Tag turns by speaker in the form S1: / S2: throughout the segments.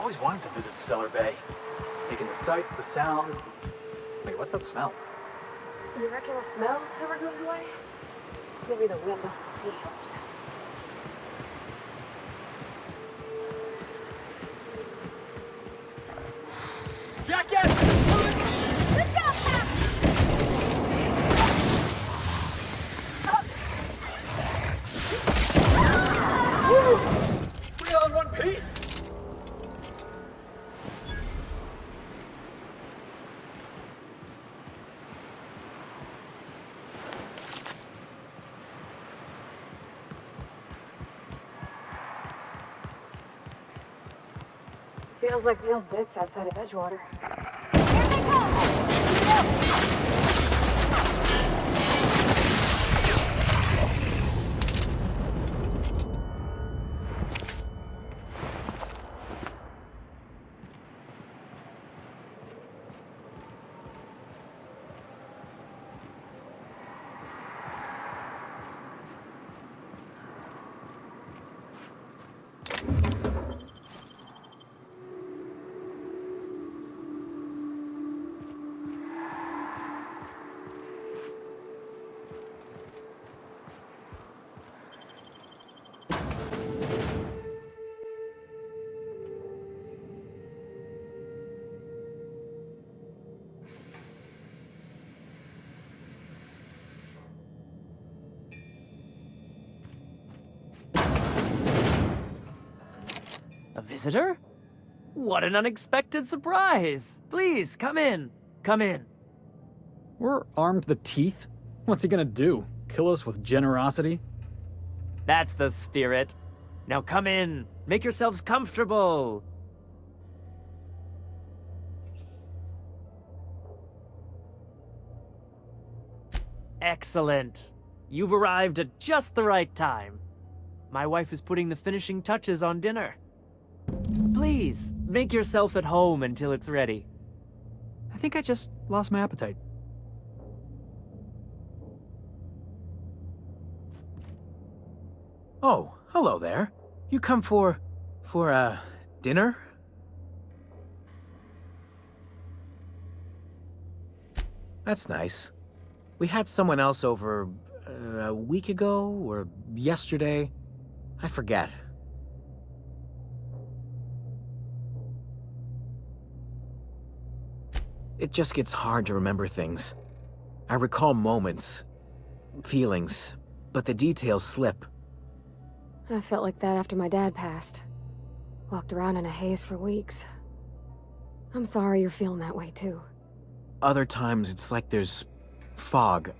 S1: always wanted to visit Stellar Bay. Taking the sights, the sounds. Wait, what's that smell?
S2: You reckon the smell ever goes away? Maybe the wind on the sea helps.
S1: Jackass!
S2: Good job, Pat!
S1: 3 all in one piece?
S2: Feels like real bits outside of Edgewater.
S3: A visitor? What an unexpected surprise! Please, come in. Come in.
S1: We're armed to the teeth? What's he gonna do? Kill us with generosity?
S3: That's the spirit. Now come in. Make yourselves comfortable. Excellent. You've arrived at just the right time. My wife is putting the finishing touches on dinner. Please, make yourself at home until it's ready.
S1: I think I just lost my appetite.
S4: Oh, hello there. You come for dinner? That's nice. We had someone else over a week ago or yesterday. I forget. It just gets hard to remember things. I recall moments, feelings, but the details slip.
S2: I felt like that after my dad passed. Walked around in a haze for weeks. I'm sorry you're feeling that way too.
S4: Other times it's like there's fog.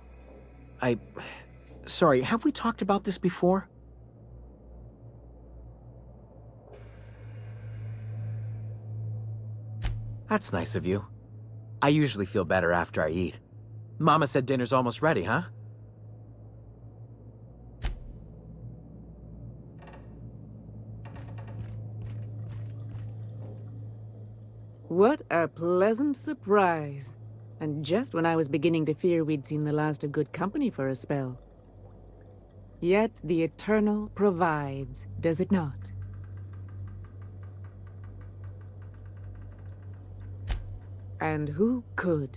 S4: Sorry, have we talked about this before? That's nice of you. I usually feel better after I eat. Mama said dinner's almost ready, huh?
S5: What a pleasant surprise. And just when I was beginning to fear we'd seen the last of good company for a spell. Yet the Eternal provides, does it not? And who could?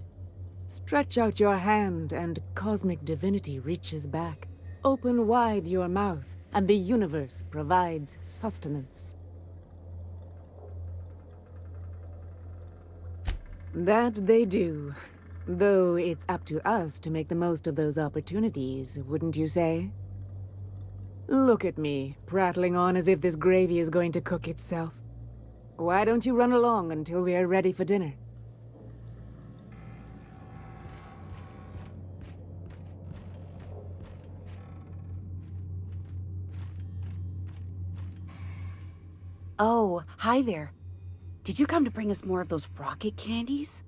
S5: Stretch out your hand and cosmic divinity reaches back. Open wide your mouth and the universe provides sustenance. That they do. Though it's up to us to make the most of those opportunities, wouldn't you say? Look at me, prattling on as if this gravy is going to cook itself. Why don't you run along until we are ready for dinner?
S6: Oh, hi there. Did you come to bring us more of those rocket candies?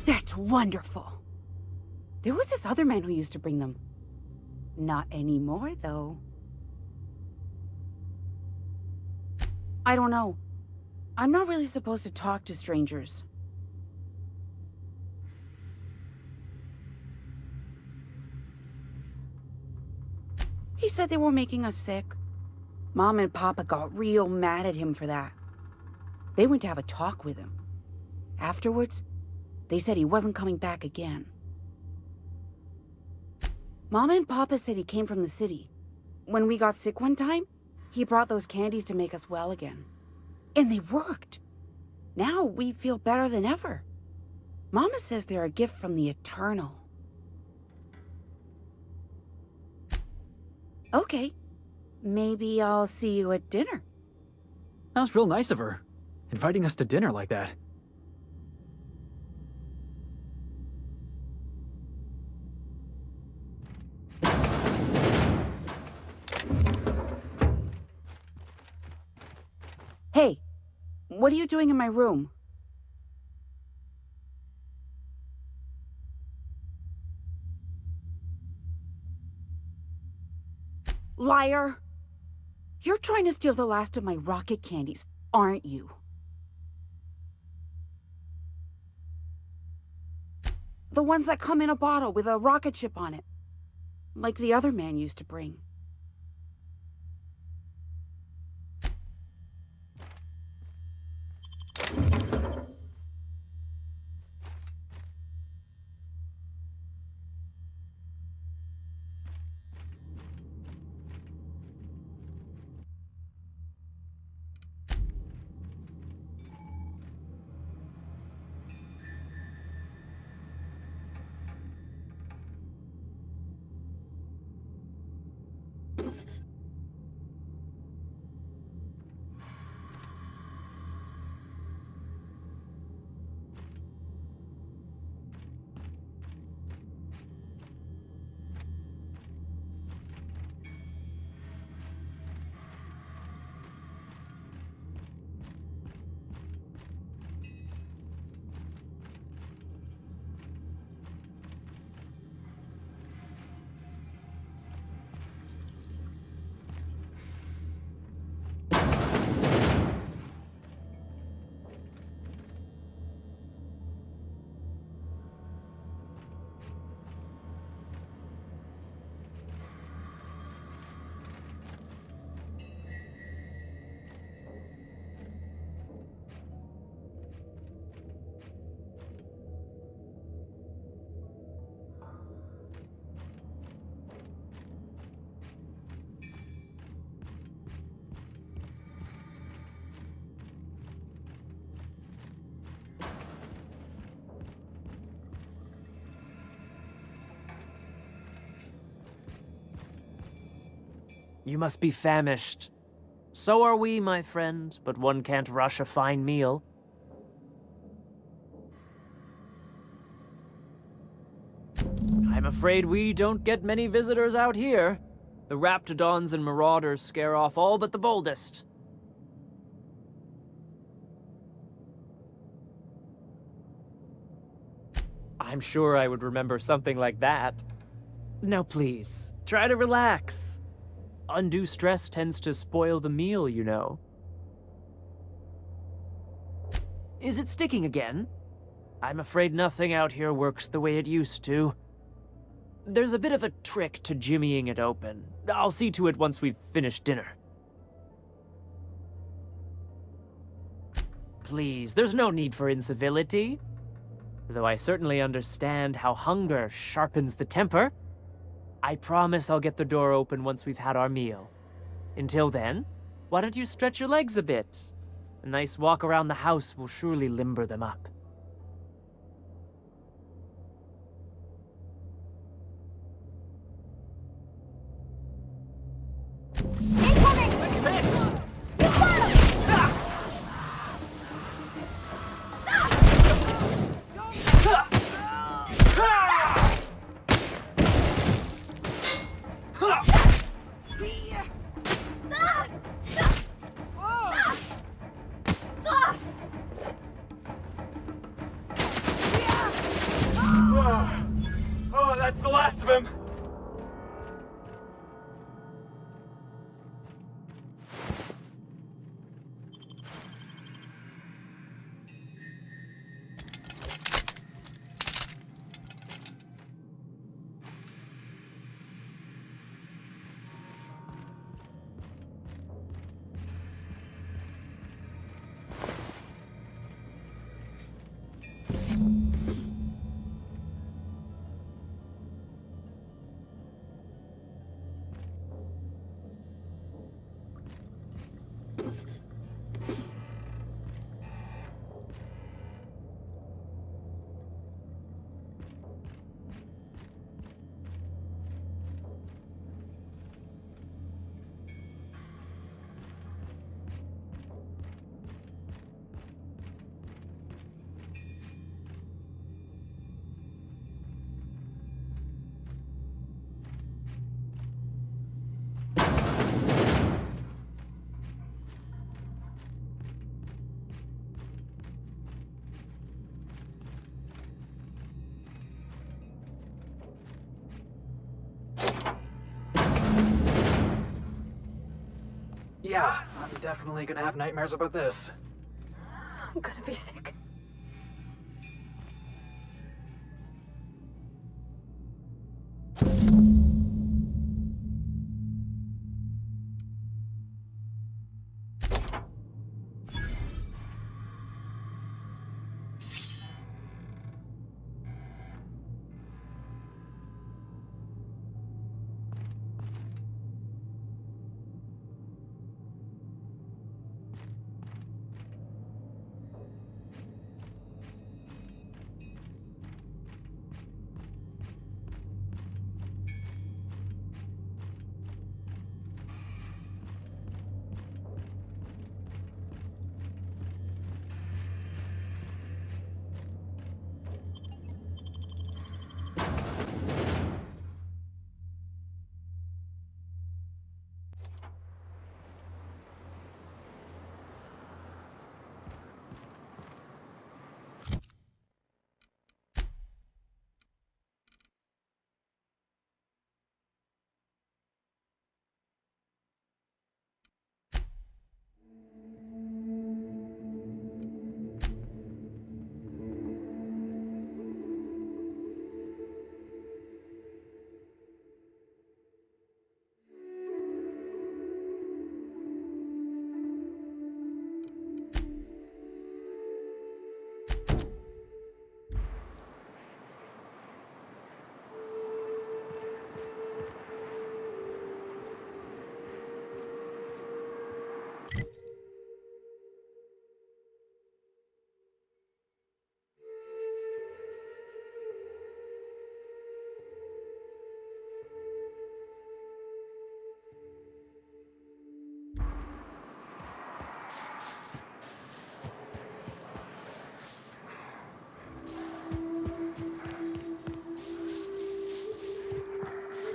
S6: That's wonderful. There was this other man who used to bring them. Not anymore, though. I don't know. I'm not really supposed to talk to strangers. He said they were making us sick. Mom and Papa got real mad at him for that. They went to have a talk with him. Afterwards, they said he wasn't coming back again. Mama and Papa said he came from the city. When we got sick one time, he brought those candies to make us well again. And they worked. Now we feel better than ever. Mama says they're a gift from the Eternal. Okay. Maybe I'll see you at dinner.
S1: That was real nice of her, inviting us to dinner like that.
S6: Hey, what are you doing in my room? Liar! You're trying to steal the last of my rocket candies, aren't you? The ones that come in a bottle with a rocket ship on it. Like the other man used to bring.
S3: You must be famished. So are we, my friend, but one can't rush a fine meal. I'm afraid we don't get many visitors out here. The Raptidons and Marauders scare off all but the boldest. I'm sure I would remember something like that. Now please, try to relax. Undue stress tends to spoil the meal, you know. Is it sticking again? I'm afraid nothing out here works the way it used to. There's a bit of a trick to jimmying it open. I'll see to it once we've finished dinner. Please, there's no need for incivility. Though I certainly understand how hunger sharpens the temper. I promise I'll get the door open once we've had our meal. Until then, why don't you stretch your legs a bit? A nice walk around the house will surely limber them up.
S1: Oh, that's the last of him. Yeah, I'm definitely gonna have nightmares about this.
S2: I'm gonna be sick.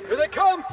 S1: Here they come!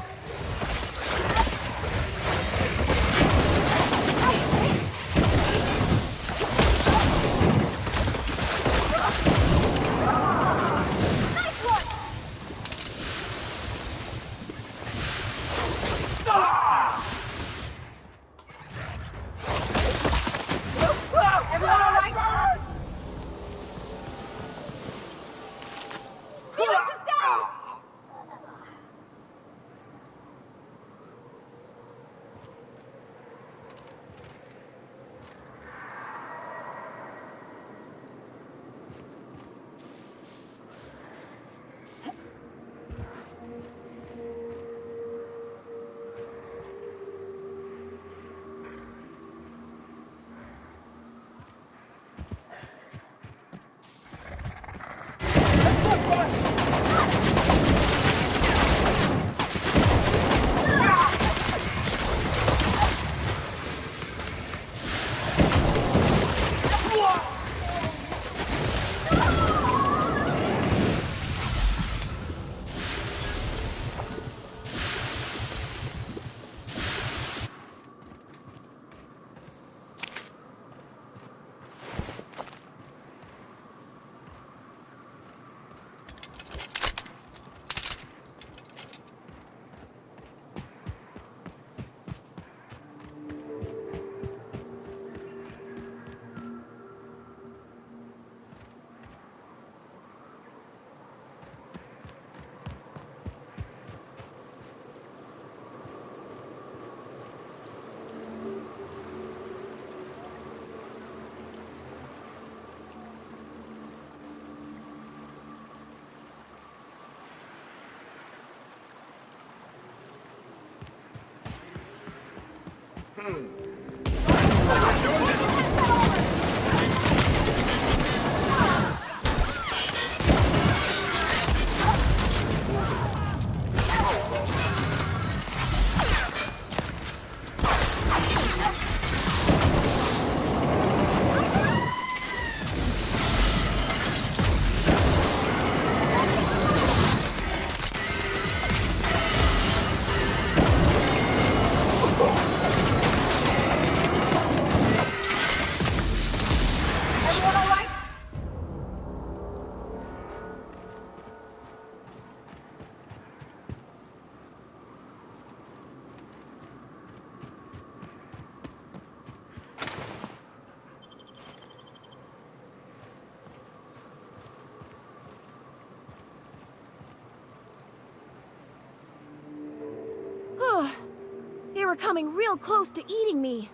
S7: They were coming real close to eating me.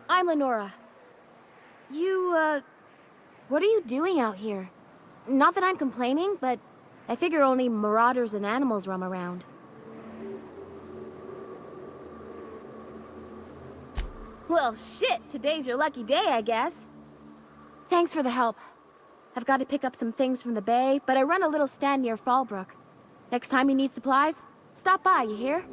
S7: I'm Lenora. What are you doing out here? Not that I'm complaining, but I figure only marauders and animals roam around. Well, shit, today's your lucky day, I guess. Thanks for the help. I've got to pick up some things from the bay, but I run a little stand near Fallbrook. Next time you need supplies, stop by, you hear?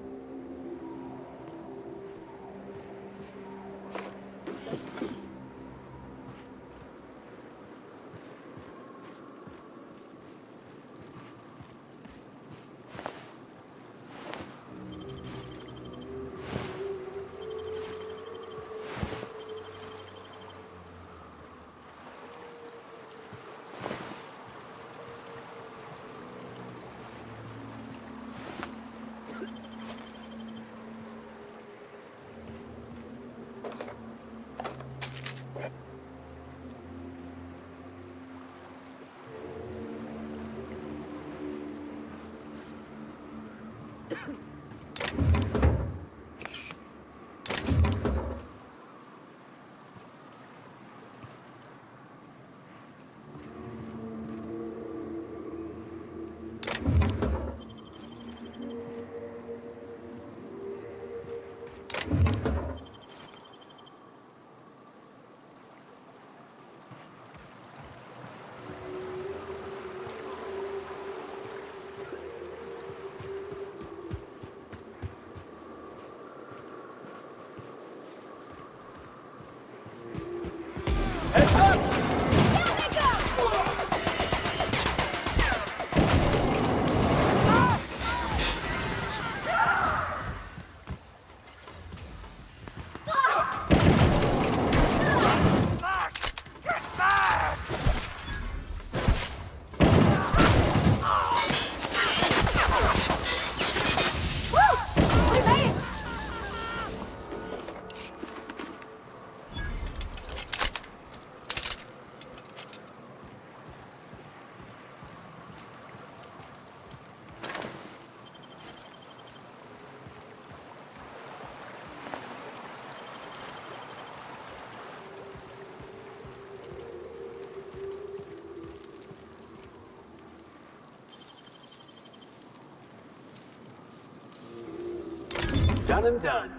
S1: Done and done.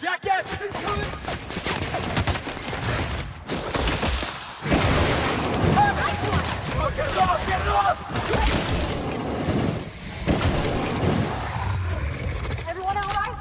S1: Jackass is incoming! Oh, get it off! Get it off!
S7: Everyone all right?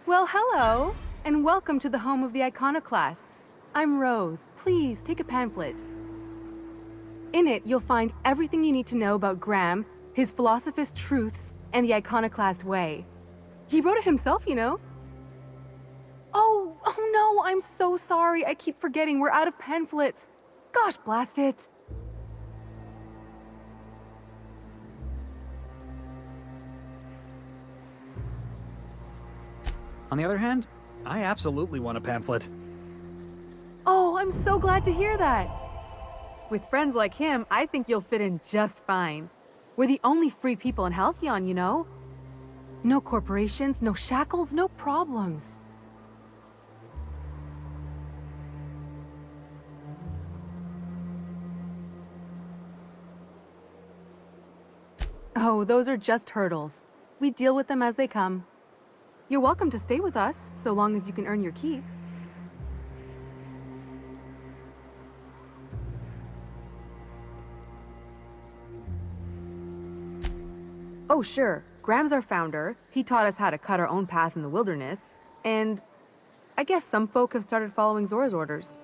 S5: Well, hello, and welcome to the home of the iconoclasts. I'm Rose. Please take a pamphlet. In it, you'll find everything you need to know about Graham, his philosophist truths, and the iconoclast way. He wrote it himself, you know. Oh no, I'm so sorry. I keep forgetting we're out of pamphlets. Gosh, blast it.
S1: On the other hand, I absolutely want a pamphlet.
S5: Oh, I'm so glad to hear that. With friends like him, I think you'll fit in just fine. We're the only free people in Halcyon, you know? No corporations, no shackles, no problems. Oh, those are just hurdles. We deal with them as they come. You're welcome to stay with us, so long as you can earn your keep. Oh, sure. Graham's our founder. He taught us how to cut our own path in the wilderness. And I guess some folk have started following Zora's orders.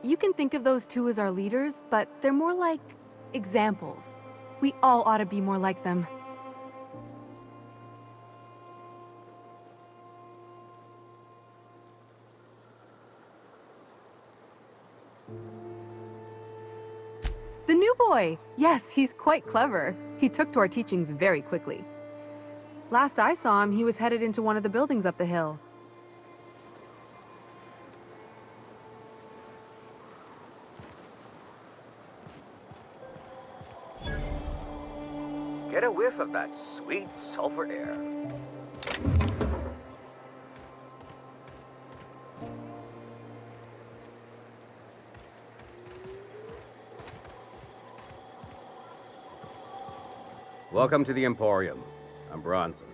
S5: You can think of those two as our leaders, but they're more like examples. We all ought to be more like them. The new boy! Yes, he's quite clever. He took to our teachings very quickly. Last I saw him, he was headed into one of the buildings up the hill.
S8: Get a whiff of that sweet sulfur air.
S9: Welcome to the Emporium. I'm Bronson.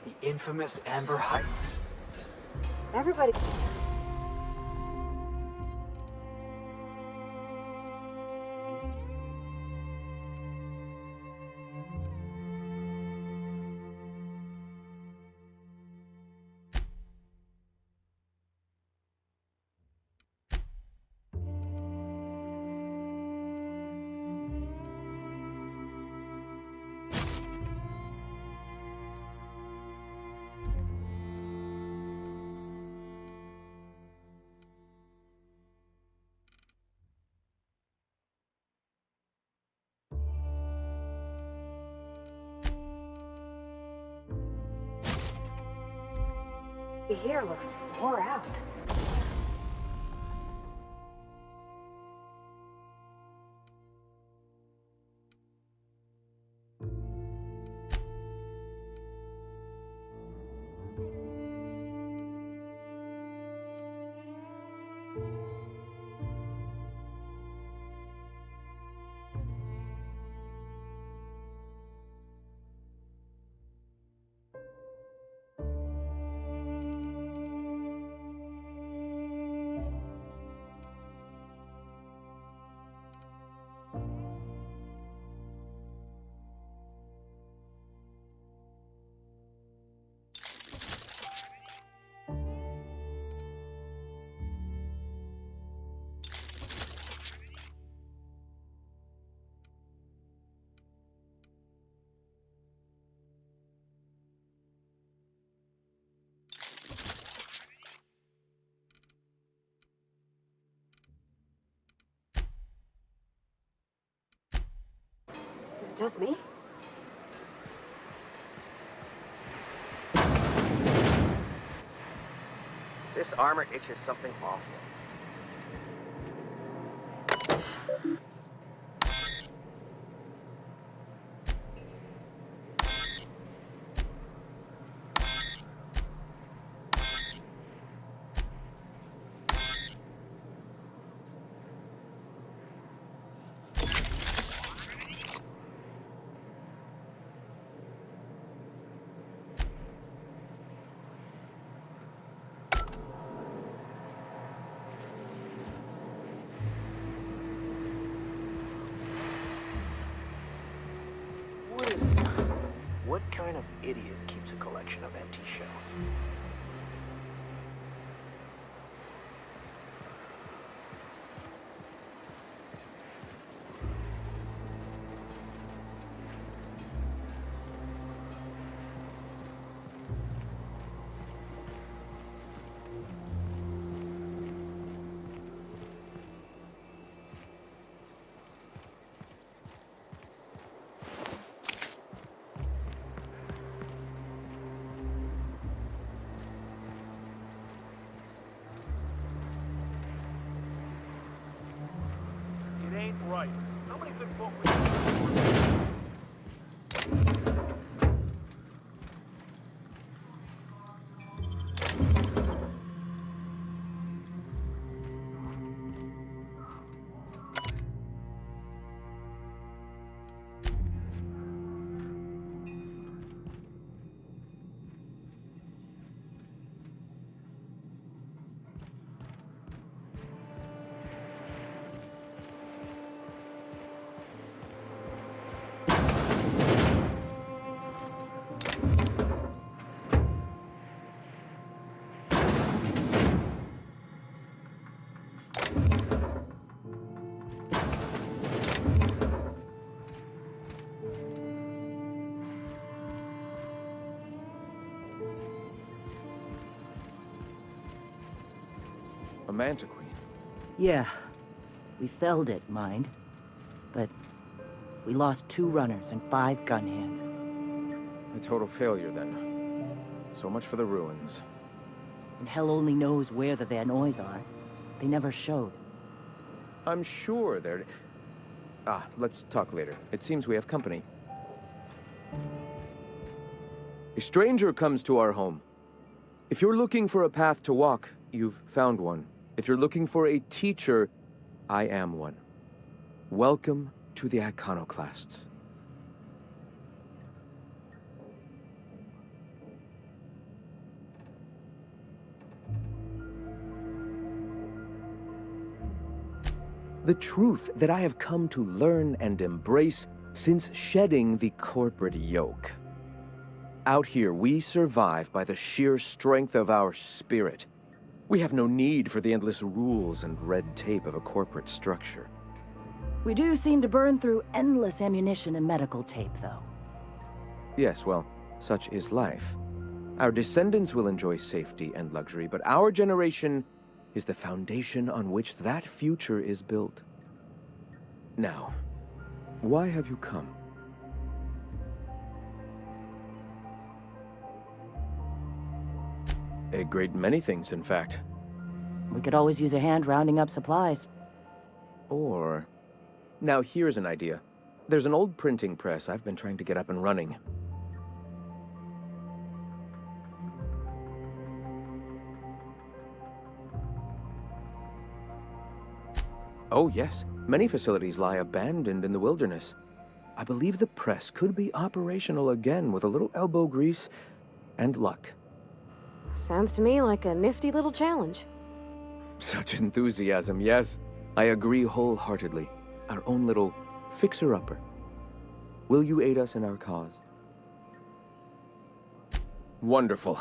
S10: The infamous Amber Heights.
S2: Everybody. The year looks wore out. just me?
S8: This armor itches something awful. What kind of idiot keeps a collection of empty shells?
S10: It ain't right. Nobody could book
S11: A Manta Queen.
S12: Yeah. We felled it, mind. But we lost 2 runners and 5 gun hands.
S11: A total failure, then. So much for the ruins.
S12: And hell only knows where the Vanoys are. They never showed.
S11: I'm sure they're... Ah, let's talk later. It seems we have company. A stranger comes to our home. If you're looking for a path to walk, you've found one. If you're looking for a teacher, I am one. Welcome to the Iconoclasts. The truth that I have come to learn and embrace since shedding the corporate yoke. Out here, we survive by the sheer strength of our spirit. We have no need for the endless rules and red tape of a corporate structure.
S12: We do seem to burn through endless ammunition and medical tape, though.
S11: Yes, well, such is life. Our descendants will enjoy safety and luxury, but our generation is the foundation on which that future is built. Now, why have you come? A great many things, in fact.
S12: We could always use a hand rounding up supplies.
S11: Or... Now here's an idea. There's an old printing press I've been trying to get up and running. Oh yes, many facilities lie abandoned in the wilderness. I believe the press could be operational again with a little elbow grease and luck.
S2: Sounds to me like a nifty little challenge.
S11: Such enthusiasm, yes. I agree wholeheartedly. Our own little fixer-upper. Will you aid us in our cause? Wonderful.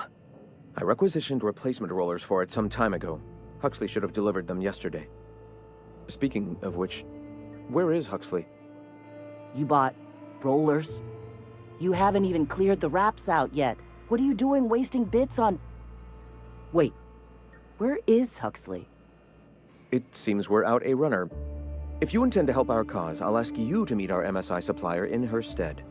S11: I requisitioned replacement rollers for it some time ago. Huxley should have delivered them yesterday. Speaking of which, where is Huxley?
S12: You bought rollers? You haven't even cleared the wraps out yet. What are you doing wasting bits on... Wait, where is Huxley?
S11: It seems we're out a runner. If you intend to help our cause, I'll ask you to meet our MSI supplier in her stead.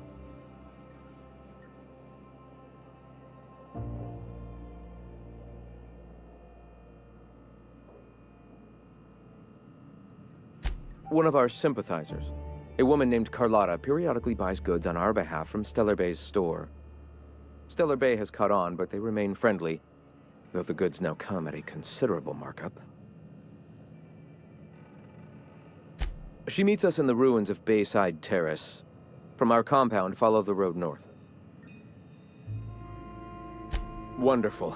S11: One of our sympathizers, a woman named Carlotta, periodically buys goods on our behalf from Stellar Bay's store. Stellar Bay has caught on, but they remain friendly, though the goods now come at a considerable markup. She meets us in the ruins of Bayside Terrace. From our compound, follow the road north. Wonderful.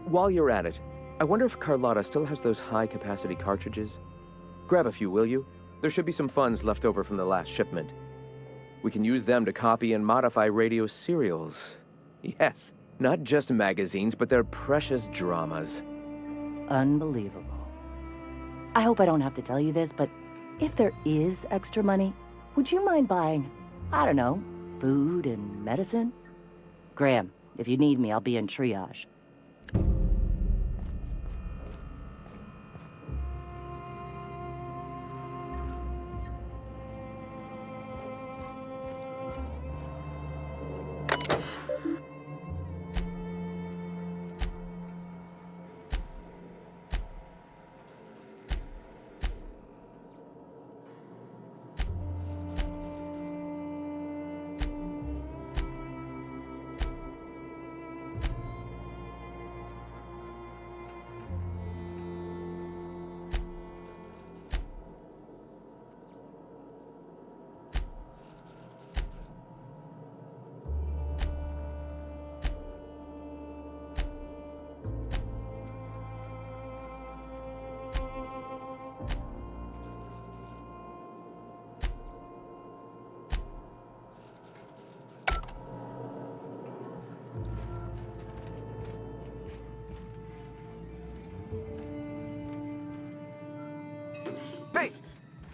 S11: While you're at it, I wonder if Carlotta still has those high-capacity cartridges? Grab a few, will you? There should be some funds left over from the last shipment. We can use them to copy and modify radio serials. Yes, not just magazines, but their precious dramas.
S12: Unbelievable. I hope I don't have to tell you this, but if there is extra money, would you mind buying, I don't know, food and medicine? Graham, if you need me, I'll be in triage.
S9: Hey,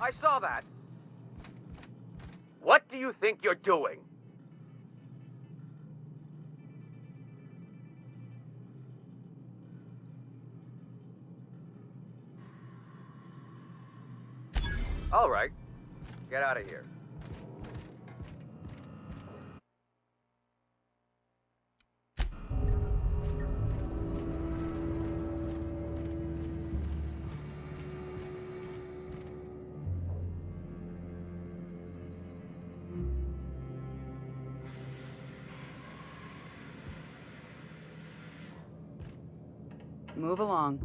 S9: I saw that. What do you think you're doing? All right, get out of here.
S6: Move along.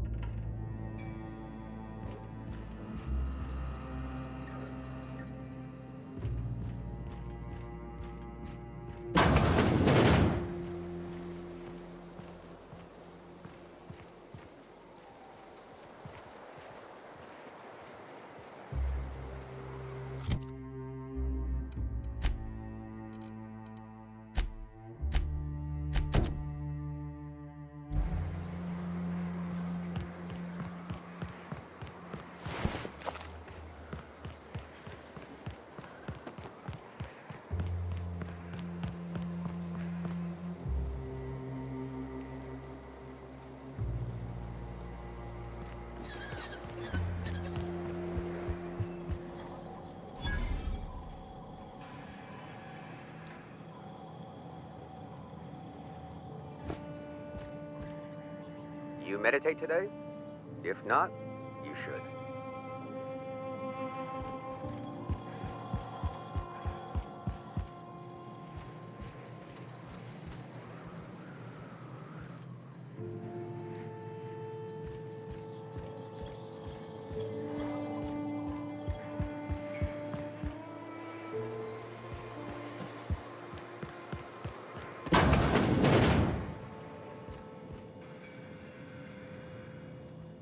S9: You meditate today? If not, you should.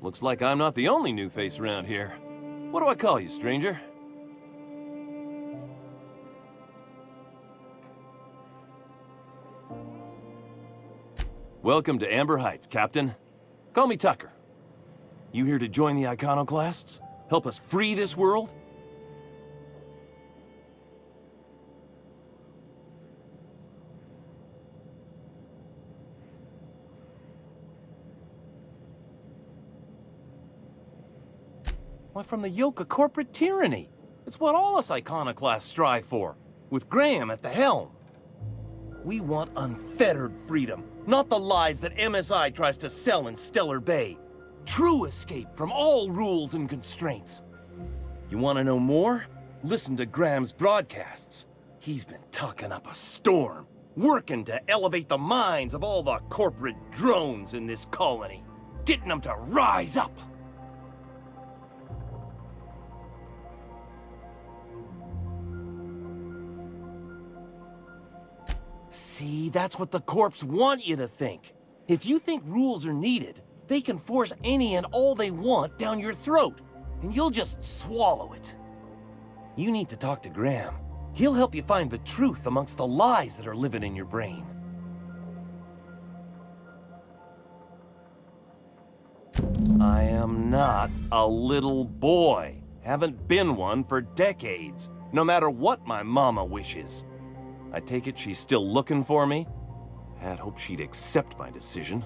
S13: Looks like I'm not the only new face around here. What do I call you, stranger? Welcome to Amber Heights, Captain. Call me Tucker. You here to join the Iconoclasts? Help us free this world? Why, from the yoke of corporate tyranny. It's what all us iconoclasts strive for, with Graham at the helm. We want unfettered freedom, not the lies that MSI tries to sell in Stellar Bay. True escape from all rules and constraints. You want to know more? Listen to Graham's broadcasts. He's been talking up a storm, working to elevate the minds of all the corporate drones in this colony, getting them to rise up. See, that's what the corps want you to think. If you think rules are needed, they can force any and all they want down your throat, and you'll just swallow it. You need to talk to Graham. He'll help you find the truth amongst the lies that are living in your brain. I am not a little boy. Haven't been one for decades, no matter what my mama wishes. I take it she's still looking for me? Had hoped she'd accept my decision.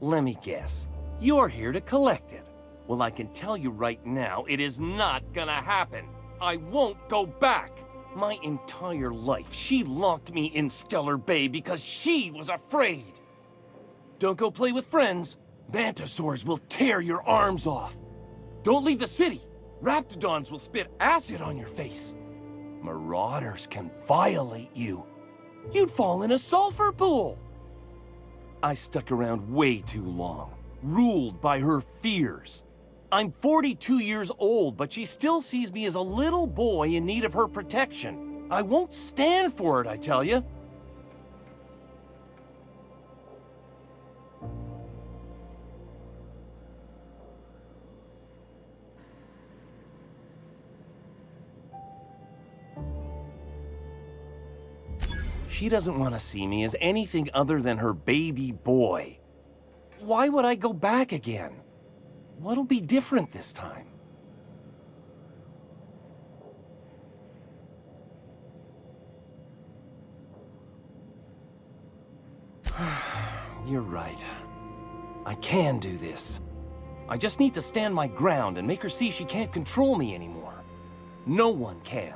S13: Let me guess. You're here to collect it. Well, I can tell you right now, it is not gonna happen. I won't go back. My entire life, she locked me in Stellar Bay because she was afraid. Don't go play with friends. Mantisaurs will tear your arms off. Don't leave the city. Raptidons will spit acid on your face. Marauders can violate you. You'd fall in a sulfur pool. I stuck around way too long, ruled by her fears. I'm 42 years old, but she still sees me as a little boy in need of her protection. I won't stand for it, I tell you. She doesn't want to see me as anything other than her baby boy. Why would I go back again? What'll be different this time? You're right. I can do this. I just need to stand my ground and make her see she can't control me anymore. No one can.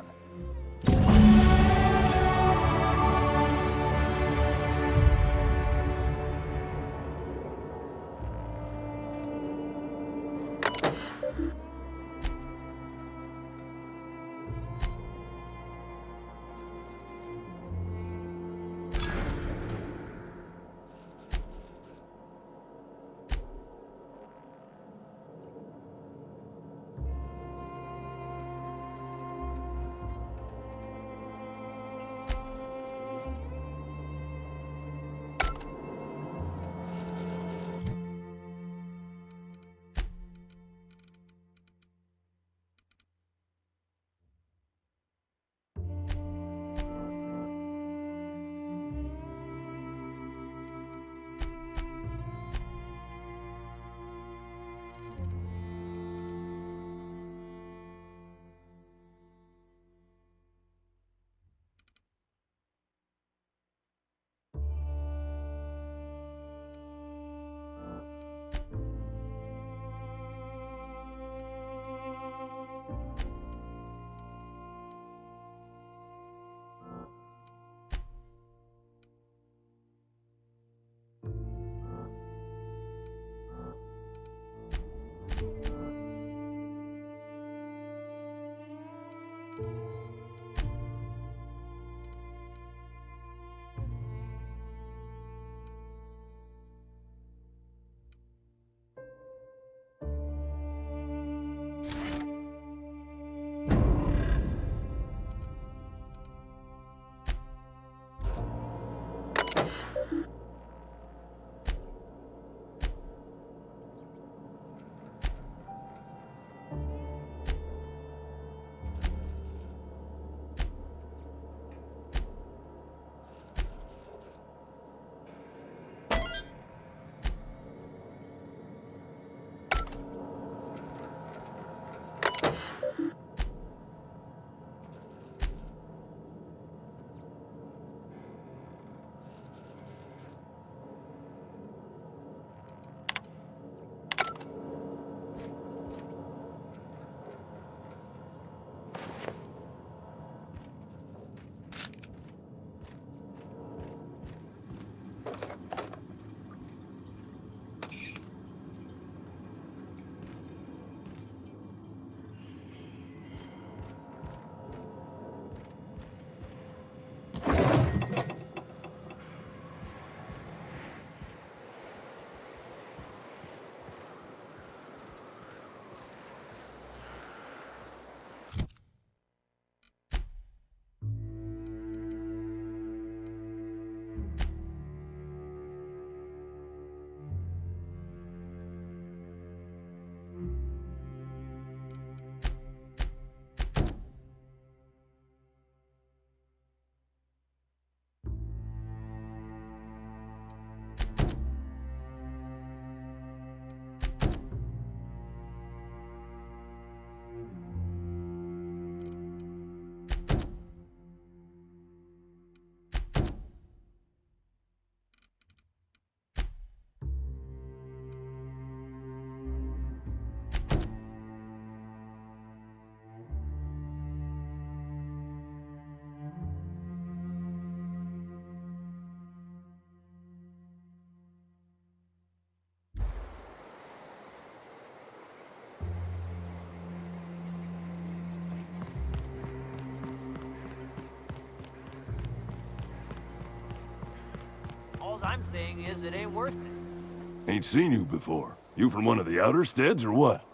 S3: I'm saying is it ain't worth it.
S14: Ain't seen you before. You from one of the outer steads or what?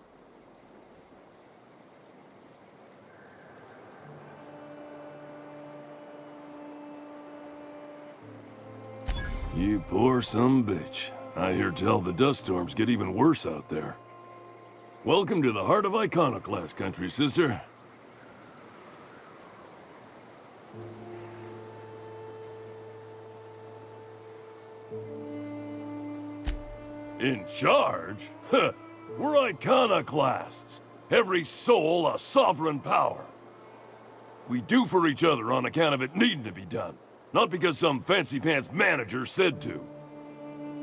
S14: You poor some bitch. I hear tell the dust storms get even worse out there. Welcome to the heart of Iconoclast country, sister. In charge? Huh. We're iconoclasts. Every soul a sovereign power. We do for each other on account of it needing to be done, not because some fancy-pants manager said to.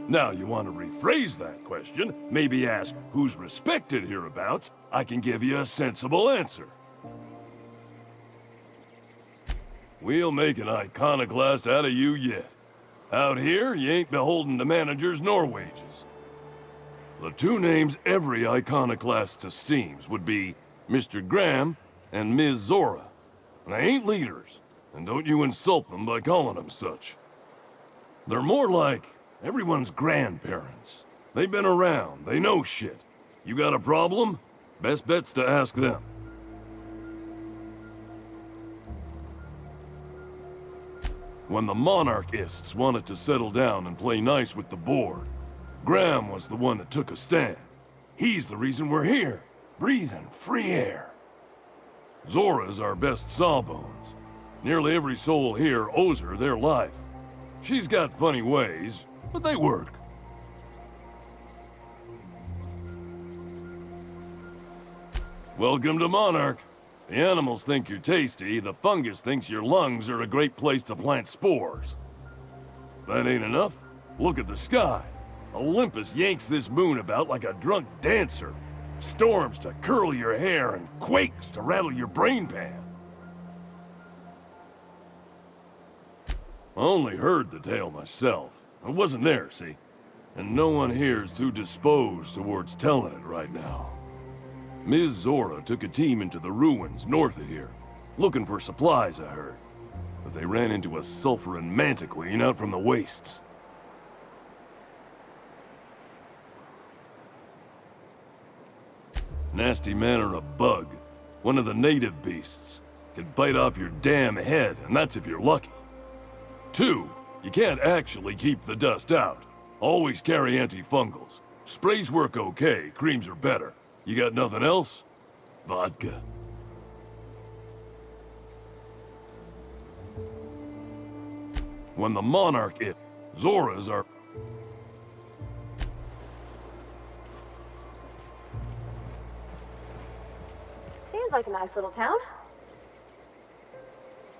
S14: Now, you want to rephrase that question, maybe ask who's respected hereabouts, I can give you a sensible answer. We'll make an iconoclast out of you yet. Out here, you ain't beholden to managers nor wages. The two names every iconoclast esteems would be Mr. Graham and Ms. Zora. They ain't leaders, and don't you insult them by calling them such. They're more like everyone's grandparents. They've been around, they know shit. You got a problem? Best bet's to ask them. When the monarchists wanted to settle down and play nice with the board, Graham was the one that took a stand. He's the reason we're here, breathing free air. Zora's our best sawbones. Nearly every soul here owes her their life. She's got funny ways, but they work. Welcome to Monarch. The animals think you're tasty, the fungus thinks your lungs are a great place to plant spores. That ain't enough? Look at the sky. Olympus yanks this moon about like a drunk dancer. Storms to curl your hair and quakes to rattle your brain pan. I only heard the tale myself. I wasn't there, see? And no one here's too disposed towards telling it right now. Ms. Zora took a team into the ruins north of here, looking for supplies, I heard. But they ran into a sulfurin mantiqueen out from the wastes. Nasty man or a bug, one of the native beasts, can bite off your damn head, and that's if you're lucky. 2, you can't actually keep the dust out. Always carry antifungals. Sprays work okay, creams are better. You got nothing else? Vodka. When the Monarch Zoras are...
S2: Seems like a nice little town.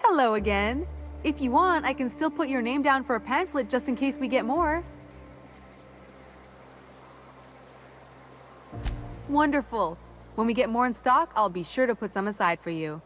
S15: Hello again. If you want, I can still put your name down for a pamphlet just in case we get more. Wonderful. When we get more in stock, I'll be sure to put some aside for you.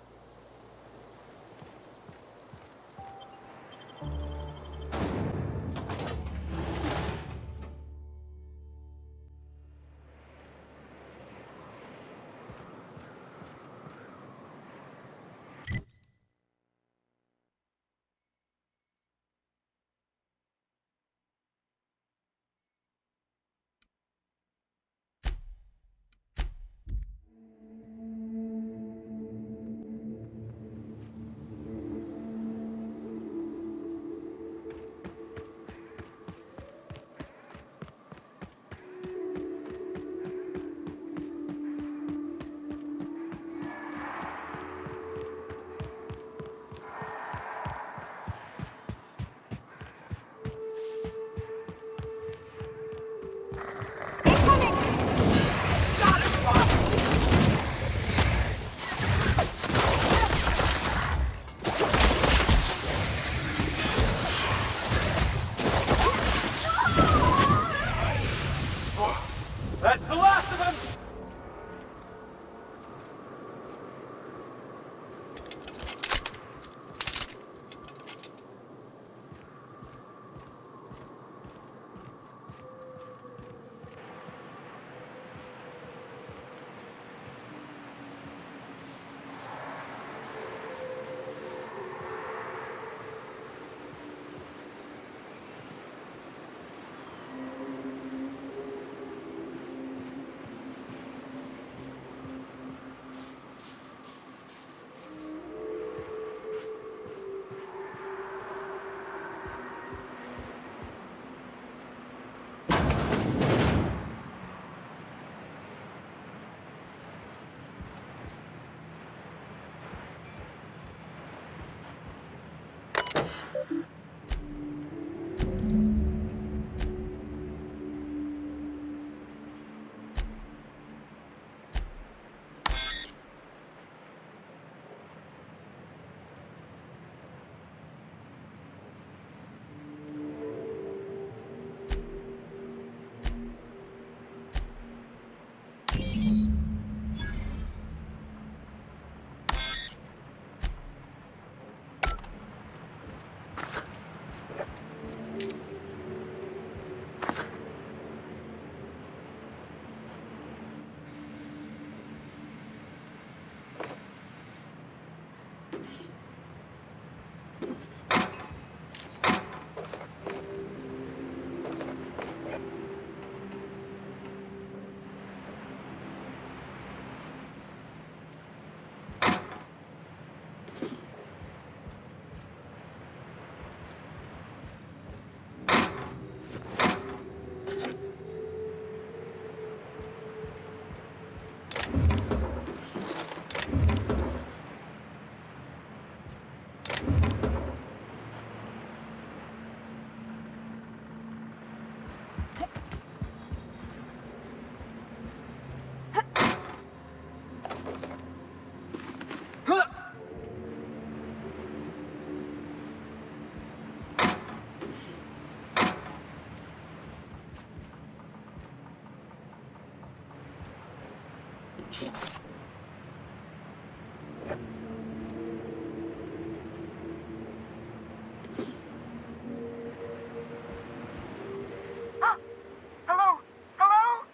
S6: Hello? Hello?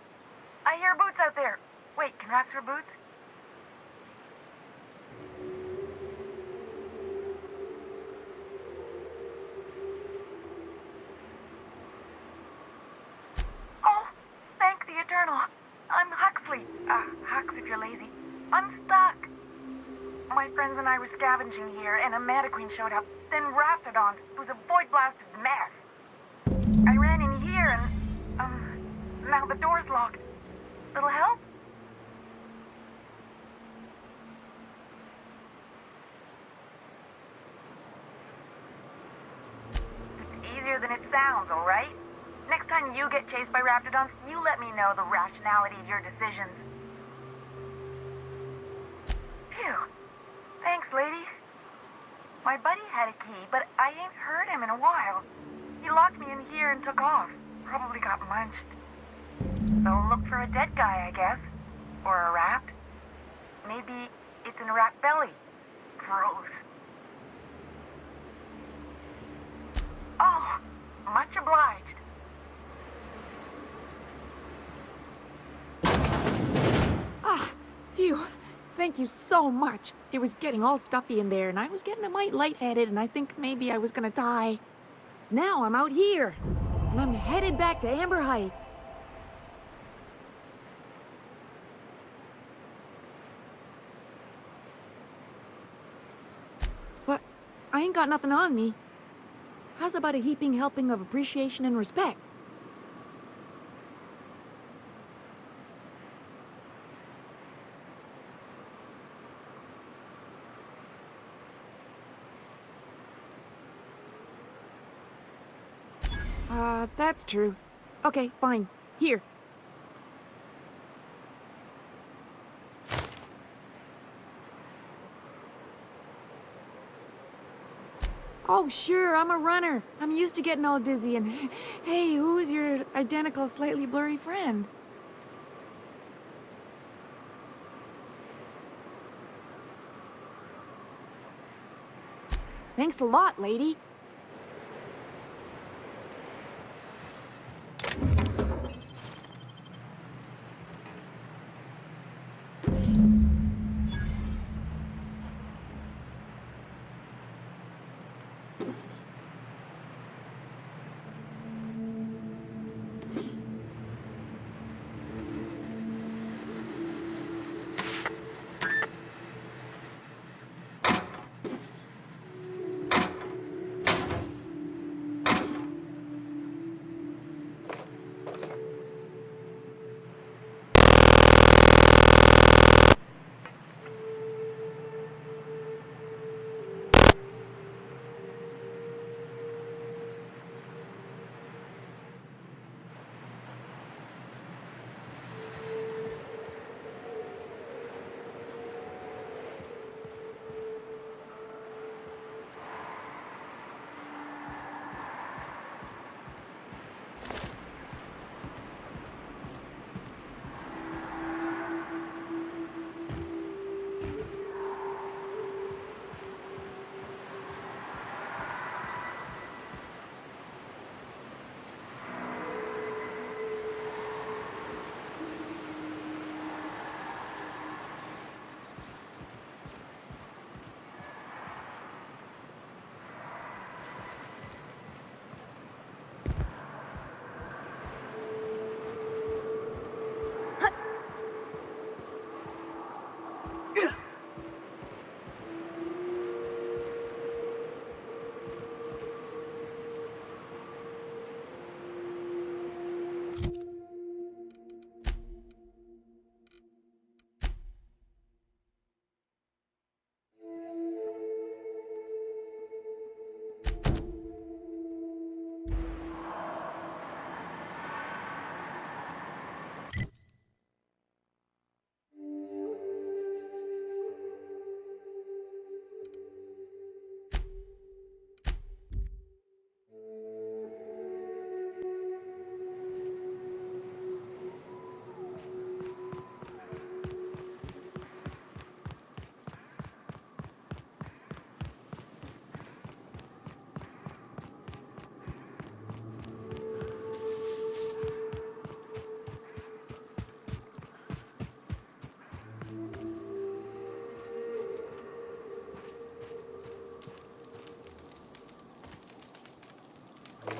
S6: I hear boots out there. Wait, can rats wear boots? Oh, thank the Eternal. I'm Huxley. Hux if you're lazy. I'm stuck. My friends and I were scavenging here, and a Meta Queen showed up. Then Raptidons. It was a void-blasted mess. I ran in here, and, now the door's locked. Little help? It's easier than it sounds, all right? Next time you get chased by Raptidons, you let me know the rationality of your decisions. Phew. Thanks, lady. My buddy had a key, but I ain't heard him in a while. He locked me in here and took off. Probably got munched. So look for a dead guy, I guess. Or a rat. Maybe it's in a rat belly. Gross. Oh, much obliged.
S5: Ah, phew. Thank you so much. It was getting all stuffy in there, and I was getting a mite lightheaded, and I think maybe I was gonna die. Now I'm out here, and I'm headed back to Amber Heights. But I ain't got nothing on me. How's about a heaping helping of appreciation and respect? That's true. Okay, fine. Here. Oh, sure, I'm a runner. I'm used to getting all dizzy and... Hey, who's your identical, slightly blurry friend? Thanks a lot, lady.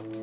S10: Can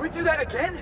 S10: we do that again?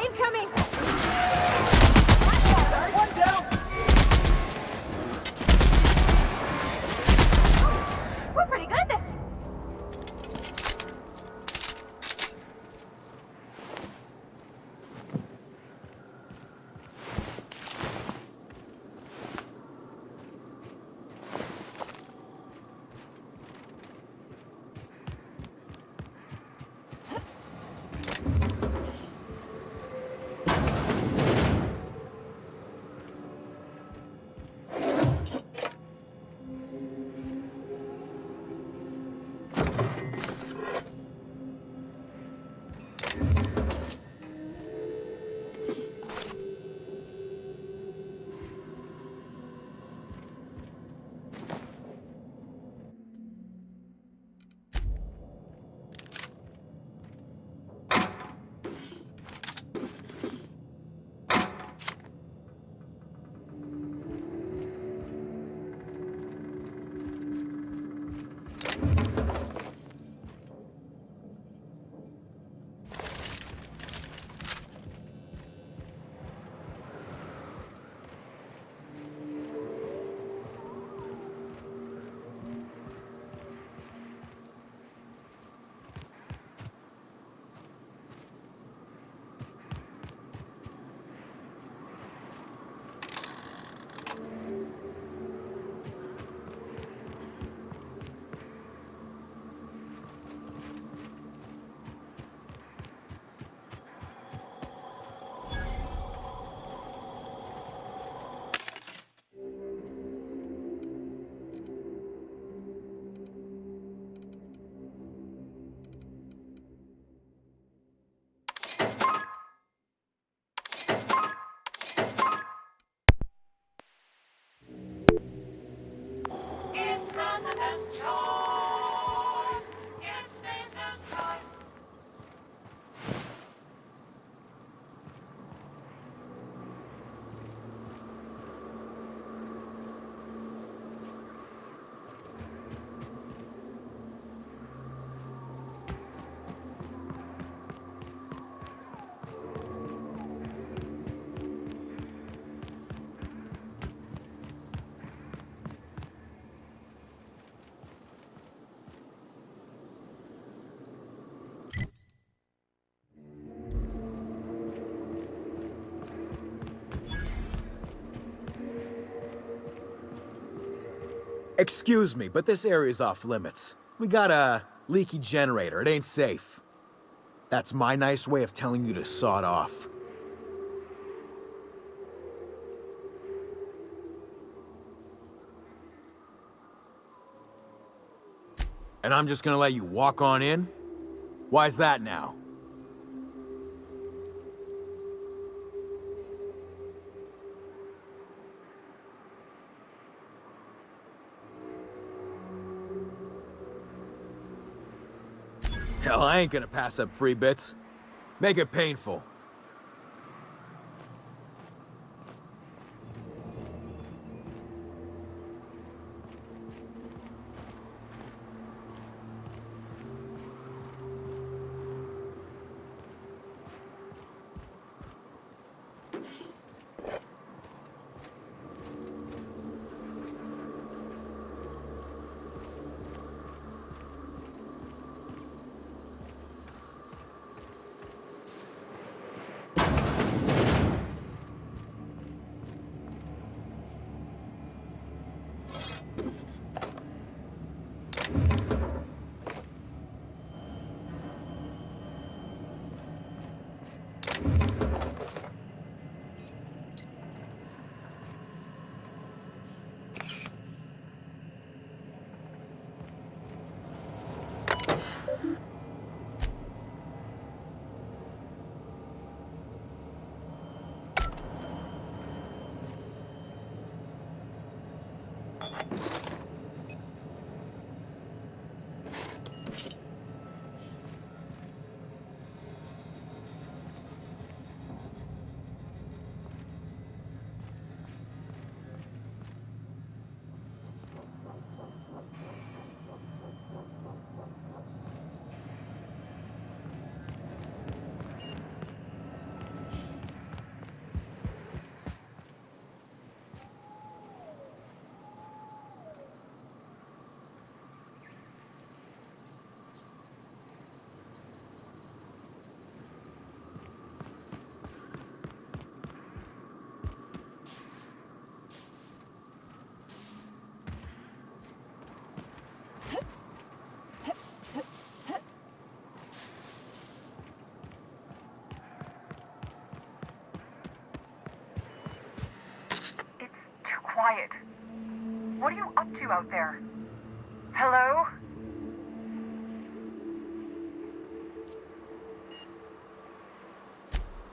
S7: Incoming!
S10: One down!
S7: We're pretty good at this!
S4: Excuse me, but this area's off limits. We got a leaky generator. It ain't safe. That's my nice way of telling you to sod off. And I'm just gonna let you walk on in? Why's that now? Hell, I ain't gonna pass up free bits. Make it painful.
S16: Quiet. What are you up to out there? Hello?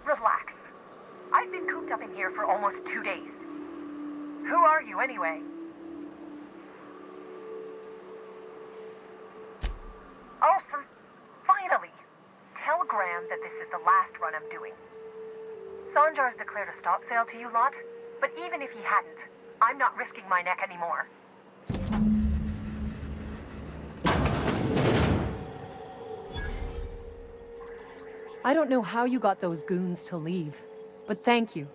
S16: Relax. I've been cooped up in here for almost 2 days. Who are you, anyway? Oh, finally! Tell Graham that this is the last run I'm doing. Sanjar's declared a stop sale to you lot, but even if he hadn't, I'm not risking my neck anymore.
S17: I don't know how you got those goons to leave, but thank you.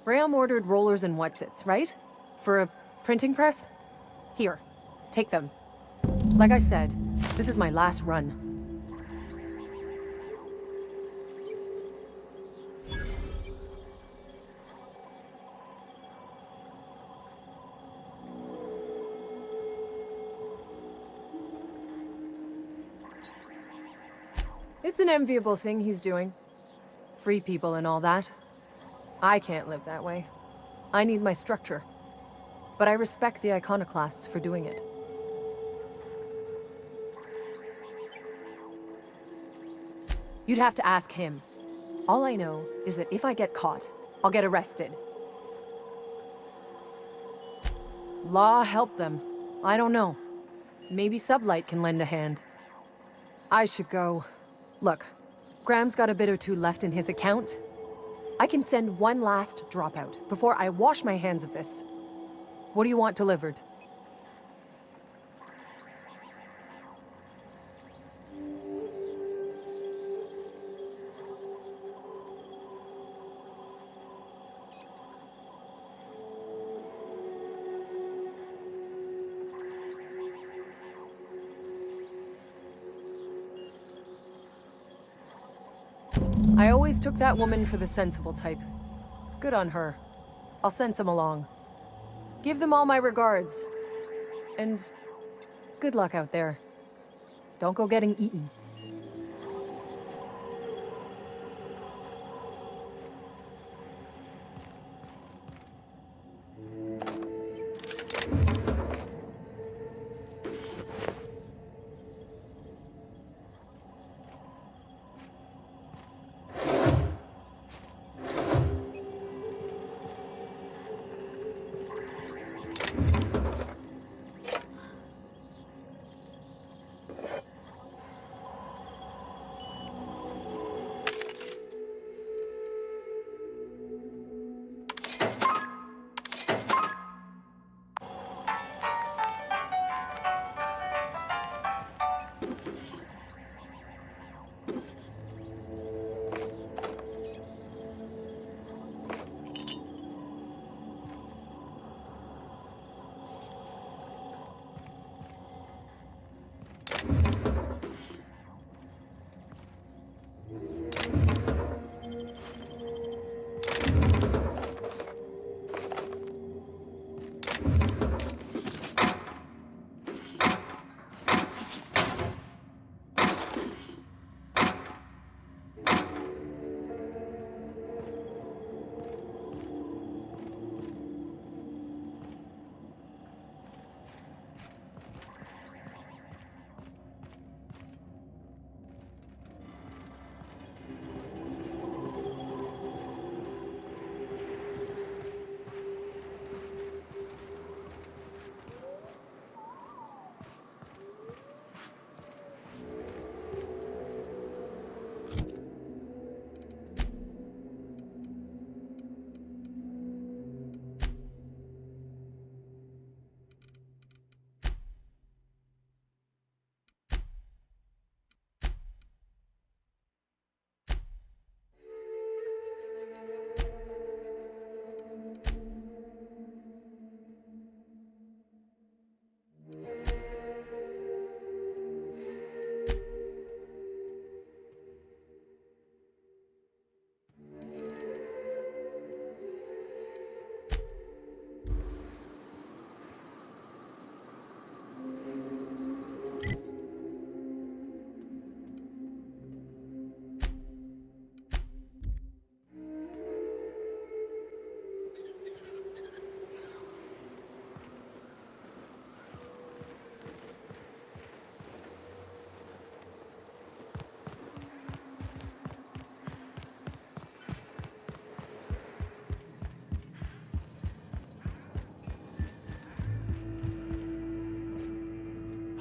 S17: Graham ordered rollers and whatsits, right? For a printing press? Here, take them. Like I said, this is my last run. It's an enviable thing he's doing. Free people and all that. I can't live that way. I need my structure. But I respect the iconoclasts for doing it. You'd have to ask him. All I know is that if I get caught, I'll get arrested. Law help them. I don't know. Maybe Sublight can lend a hand. I should go. Look, Graham's got a bit or two left in his account. I can send one last dropout before I wash my hands of this. What do you want delivered? I always took that woman for the sensible type. Good on her. I'll send some along. Give them all my regards. And good luck out there. Don't go getting eaten.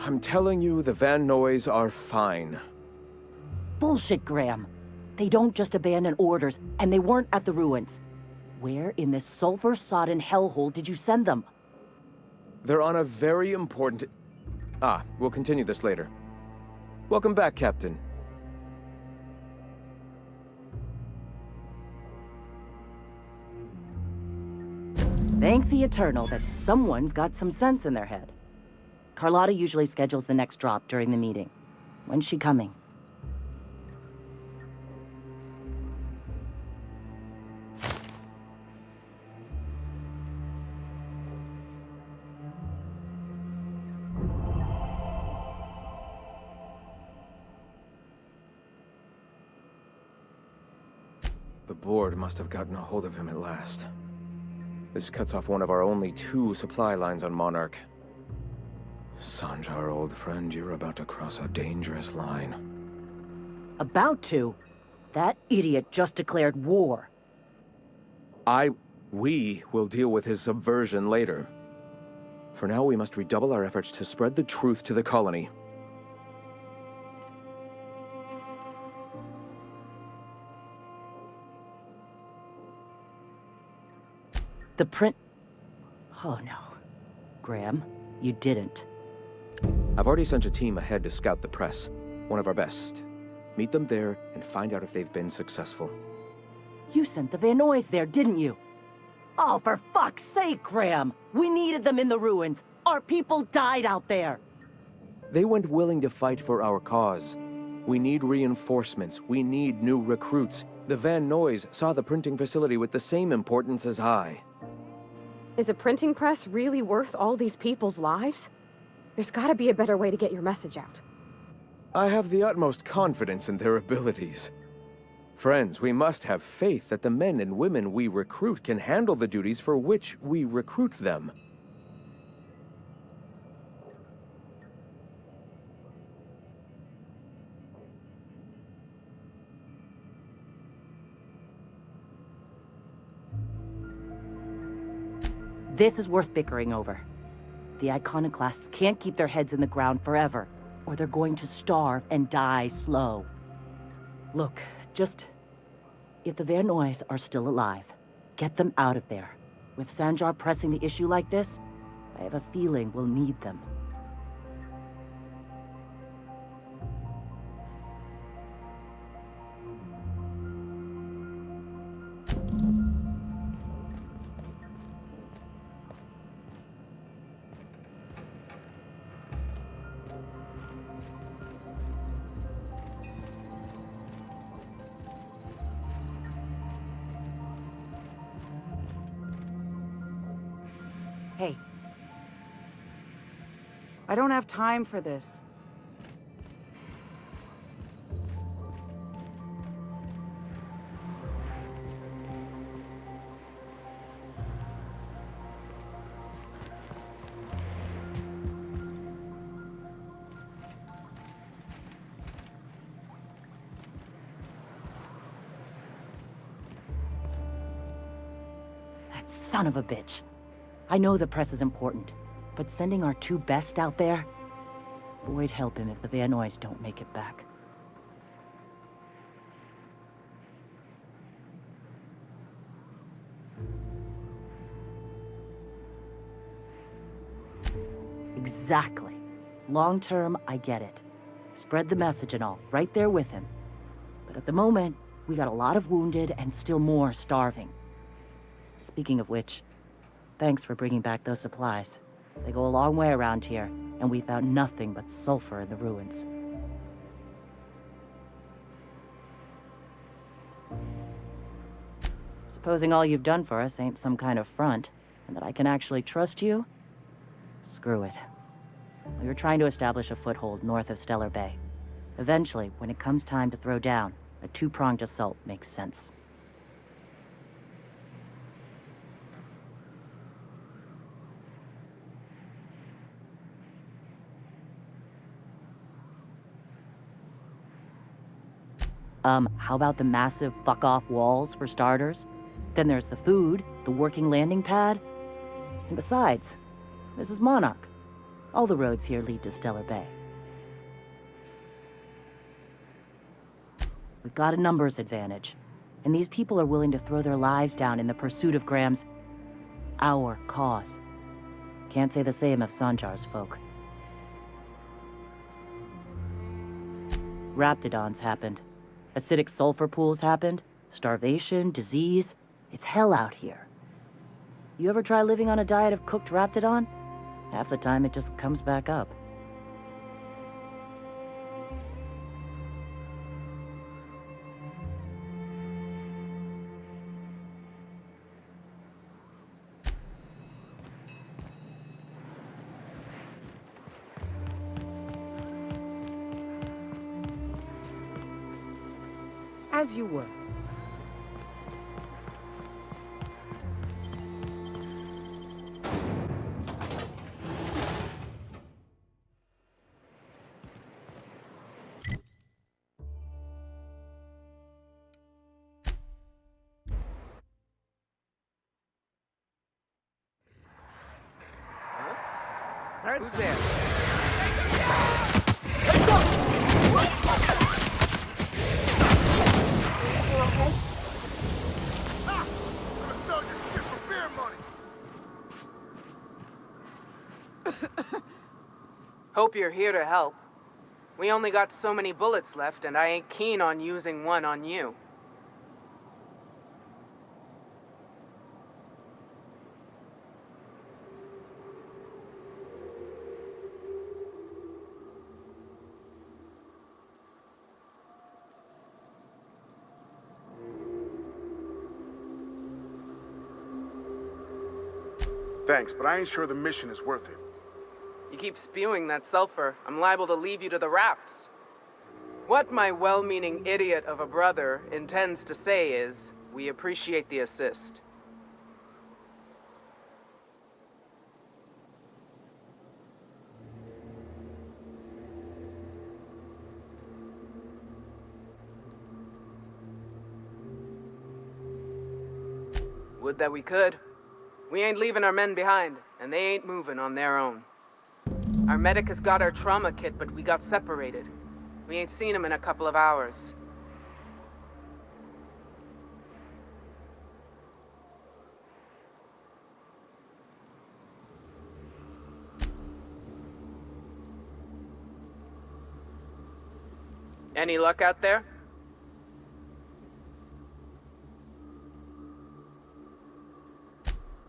S11: I'm telling you, the Van Noys are fine.
S12: Bullshit, Graham. They don't just abandon orders, and they weren't at the ruins. Where in this sulfur-sodden hellhole did you send them?
S11: They're on a very important... we'll continue this later. Welcome back, Captain.
S12: Thank the Eternal that someone's got some sense in their head. Carlotta usually schedules the next drop during the meeting. When's she coming?
S11: The board must have gotten a hold of him at last. This cuts off one of our only 2 supply lines on Monarch. Sanjar, old friend, you're about to cross a dangerous line.
S12: About to? That idiot just declared war.
S11: We will deal with his subversion later. For now, we must redouble our efforts to spread the truth to the colony.
S12: The print... Oh no. Graham, you didn't.
S11: I've already sent a team ahead to scout the press. One of our best. Meet them there and find out if they've been successful.
S12: You sent the Van Noys there, didn't you? Oh, for fuck's sake, Graham! We needed them in the ruins! Our people died out there!
S11: They went willing to fight for our cause. We need reinforcements. We need new recruits. The Van Noys saw the printing facility with the same importance as I.
S2: Is a printing press really worth all these people's lives? There's gotta be a better way to get your message out.
S11: I have the utmost confidence in their abilities. Friends, we must have faith that the men and women we recruit can handle the duties for which we recruit them.
S12: This is worth bickering over. The iconoclasts can't keep their heads in the ground forever, or they're going to starve and die slow. Look, if the Van Noys are still alive, get them out of there. With Sanjar pressing the issue like this, I have a feeling we'll need them.
S6: Hey. I don't have time for this.
S12: That son of a bitch. I know the press is important, but sending our 2 best out there? Void help him if the Van Noys don't make it back. Exactly. Long term, I get it. Spread the message and all, right there with him. But at the moment, we got a lot of wounded and still more starving. Speaking of which, thanks for bringing back those supplies. They go a long way around here, and we found nothing but sulfur in the ruins. Supposing all you've done for us ain't some kind of front, and that I can actually trust you? Screw it. We were trying to establish a foothold north of Stellar Bay. Eventually, when it comes time to throw down, a 2-pronged assault makes sense. How about the massive fuck-off walls, for starters? Then there's the food, the working landing pad. And besides, this is Monarch. All the roads here lead to Stellar Bay. We've got a numbers advantage, and these people are willing to throw their lives down in the pursuit of Graham's... our cause. Can't say the same of Sanjar's folk. Raptidons happened. Acidic sulfur pools happened. Starvation, disease. It's hell out here. You ever try living on a diet of cooked Raptidon? Half the time it just comes back up.
S6: As you were.
S3: Who's there?
S18: Hope you're here to help. We only got so many bullets left, and I ain't keen on using one on you.
S19: Thanks, but I ain't sure the mission is worth it.
S18: You keep spewing that sulfur, I'm liable to leave you to the rafts. What my well-meaning idiot of a brother intends to say is, we appreciate the assist. Would that we could. We ain't leaving our men behind, and they ain't moving on their own. Our medic has got our trauma kit, but we got separated. We ain't seen him in a couple of hours. Any luck out there?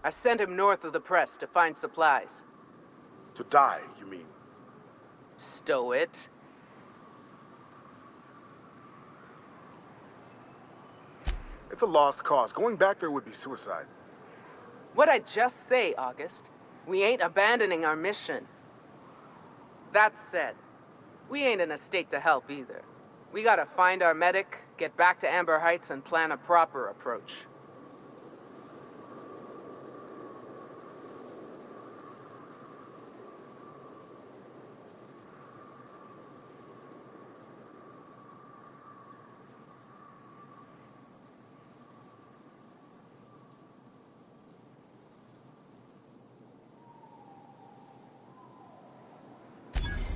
S18: I sent him north of the press to find supplies.
S19: To die, you mean?
S18: Stow it.
S19: It's a lost cause. Going back there would be suicide.
S18: What'd I just say, August? We ain't abandoning our mission. That said, we ain't in a state to help either. We gotta find our medic, get back to Amber Heights, and plan a proper approach.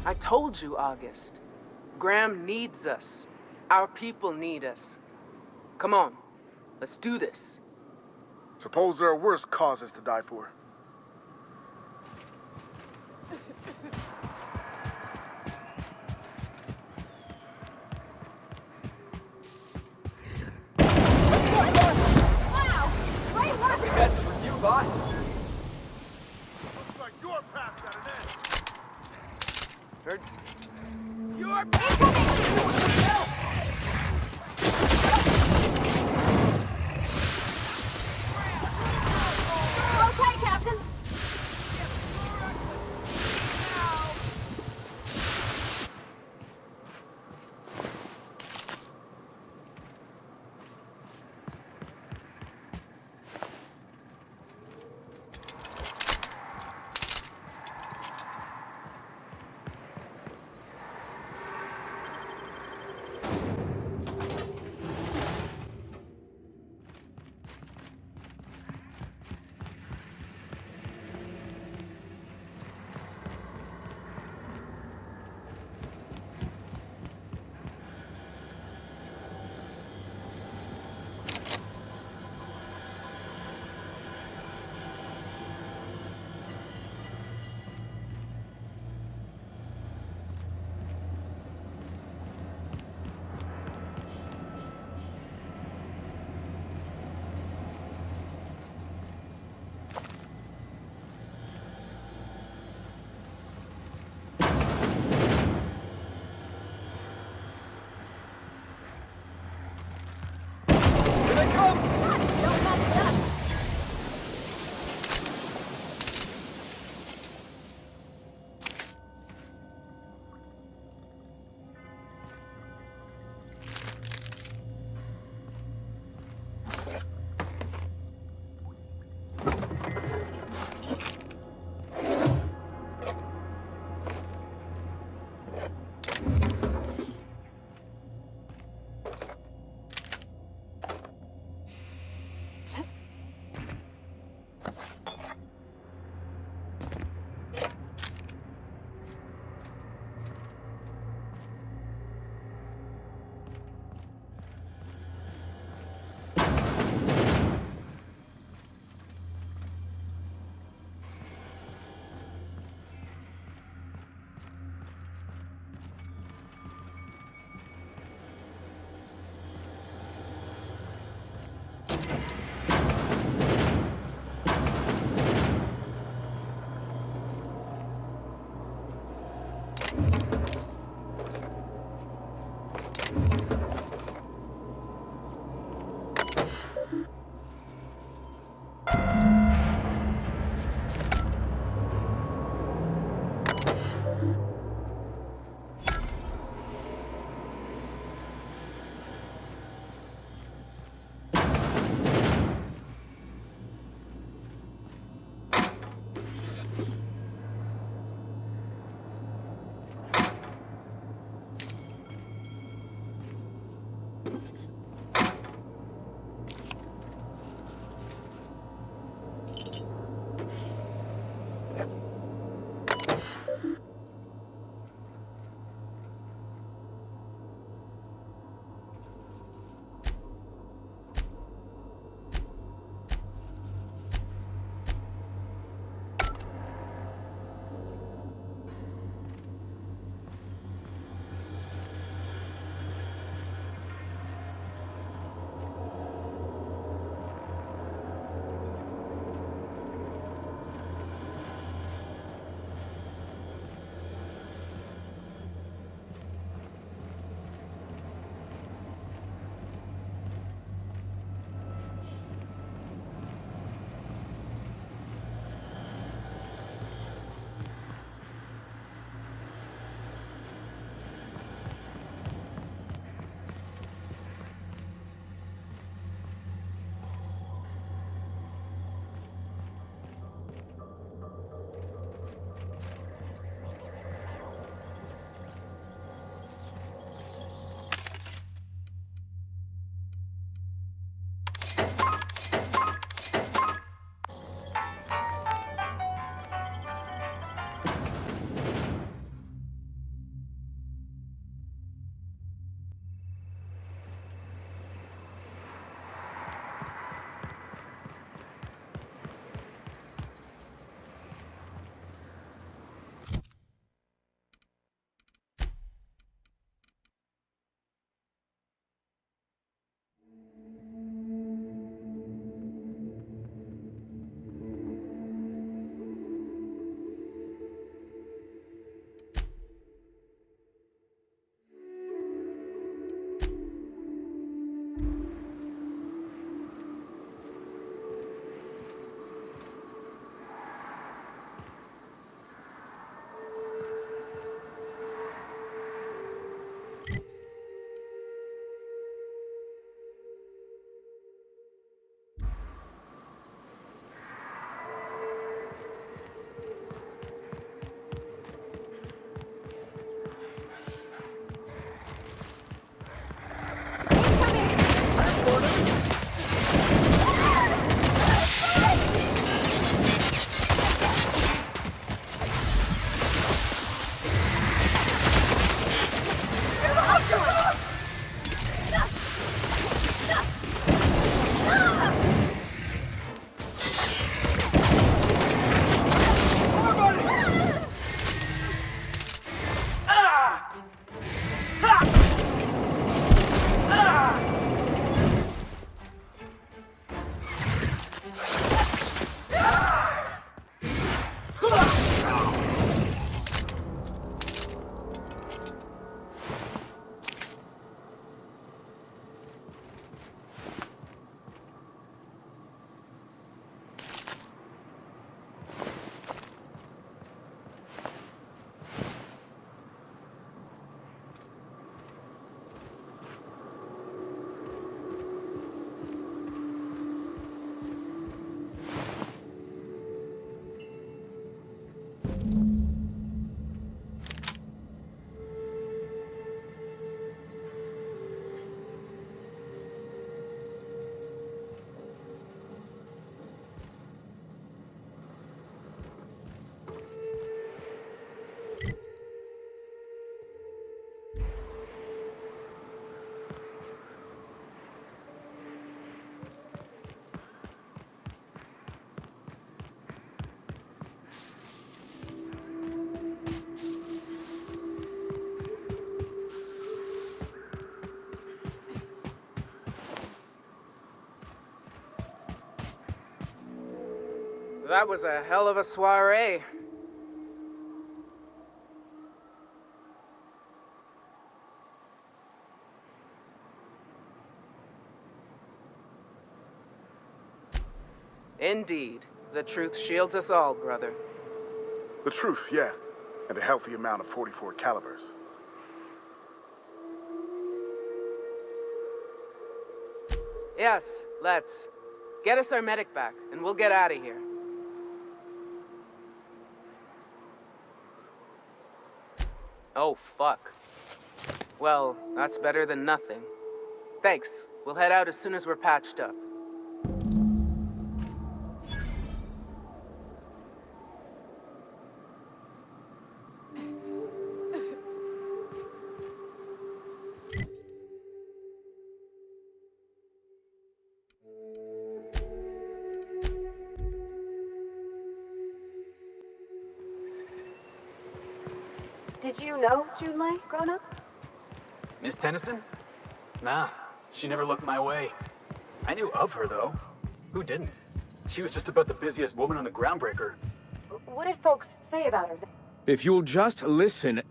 S18: I told you, August. Graham needs us. Our people need us. Come on, let's do this.
S19: Suppose there are worse causes to die for.
S10: Wow! Great work! We had to review, boss.
S19: Looks like your path got an end.
S18: Heard.
S10: You're okay, Captain.
S18: That was a hell of a soiree. Indeed. The truth shields us all, brother.
S19: The truth, yeah. And a healthy amount of 44 calibers.
S18: Yes, let's. Get us our medic back, and we'll get out of here. Oh, fuck. Well, that's better than nothing. Thanks. We'll head out as soon as we're patched up.
S2: Did you know Junlei grown up?
S1: Miss Tennyson? Nah, she never looked my way. I knew of her, though. Who didn't? She was just about the busiest woman on the groundbreaker.
S2: What did folks say about her?
S11: If you'll just listen...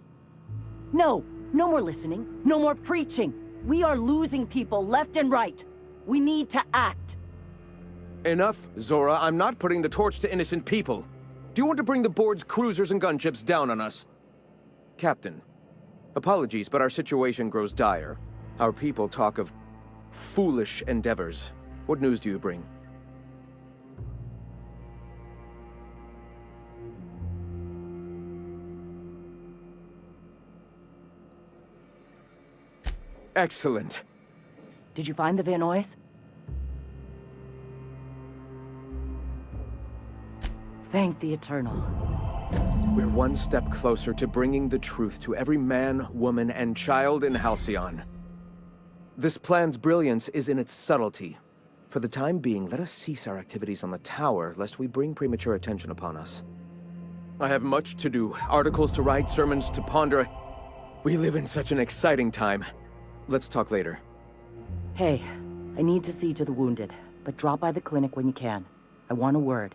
S12: No, no more listening, no more preaching. We are losing people left and right. We need to act.
S11: Enough, Zora. I'm not putting the torch to innocent people. Do you want to bring the board's cruisers and gunships down on us? Captain, apologies, but our situation grows dire. Our people talk of foolish endeavors. What news do you bring? Excellent.
S12: Did you find the Vanoys? Thank the Eternal.
S11: We're one step closer to bringing the truth to every man, woman, and child in Halcyon. This plan's brilliance is in its subtlety. For the time being, let us cease our activities on the tower, lest we bring premature attention upon us. I have much to do, articles to write, sermons to ponder. We live in such an exciting time. Let's talk later.
S12: Hey, I need to see to the wounded, but drop by the clinic when you can. I want a word.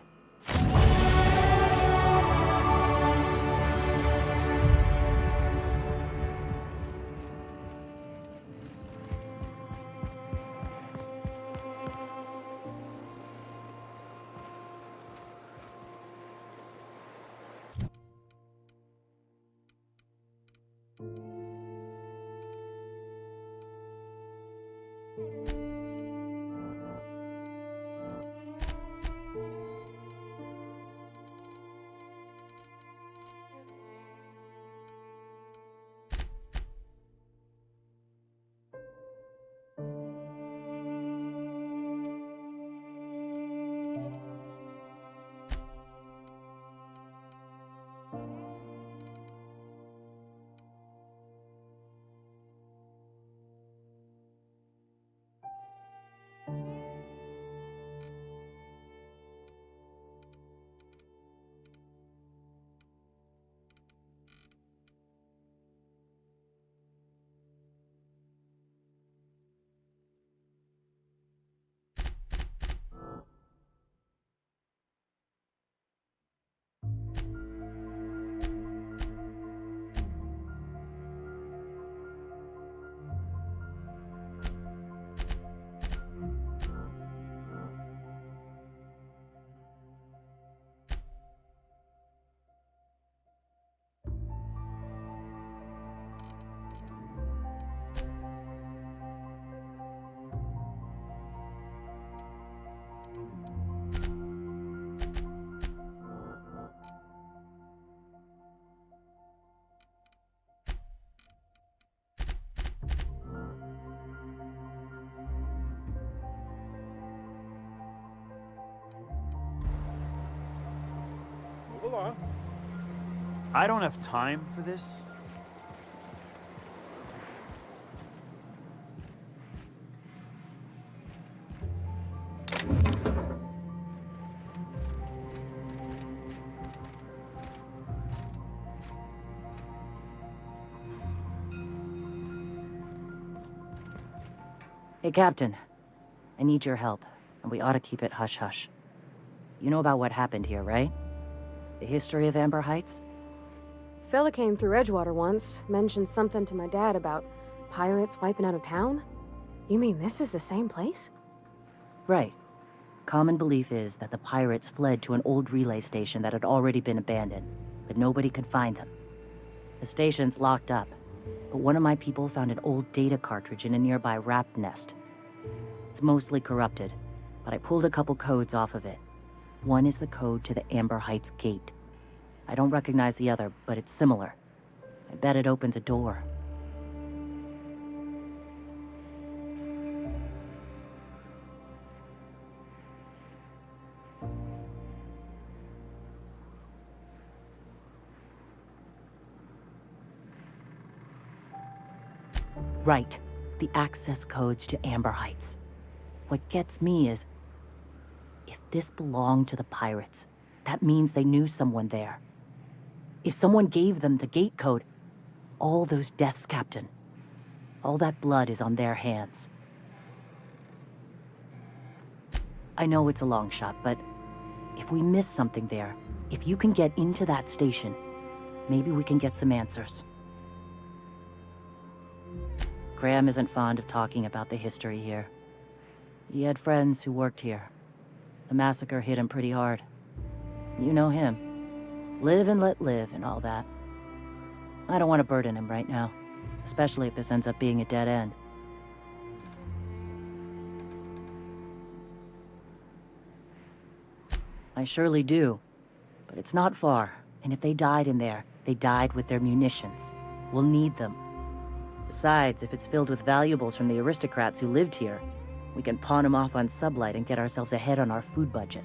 S19: Move along.
S20: I don't have time for this.
S12: Hey, Captain. I need your help, and we ought to keep it hush-hush. You know about what happened here, right? The history of Amber Heights?
S2: Fella came through Edgewater once, mentioned something to my dad about pirates wiping out a town. You mean this is the same place?
S12: Right. Common belief is that the pirates fled to an old relay station that had already been abandoned, but nobody could find them. The station's locked up, but one of my people found an old data cartridge in a nearby rat nest. It's mostly corrupted, but I pulled a couple codes off of it. One is the code to the Amber Heights gate. I don't recognize the other, but it's similar. I bet it opens a door. Right. The access codes to Amber Heights. What gets me is, if this belonged to the pirates, that means they knew someone there. If someone gave them the gate code, all those deaths, Captain, all that blood is on their hands. I know it's a long shot, but if we miss something there, if you can get into that station, maybe we can get some answers. Graham isn't fond of talking about the history here. He had friends who worked here. The massacre hit him pretty hard. You know him. Live and let live and all that. I don't want to burden him right now, especially if this ends up being a dead end. I surely do, but it's not far, and if they died in there, they died with their munitions. We'll need them. Besides, if it's filled with valuables from the aristocrats who lived here, we can pawn them off on Sublight and get ourselves ahead on our food budget.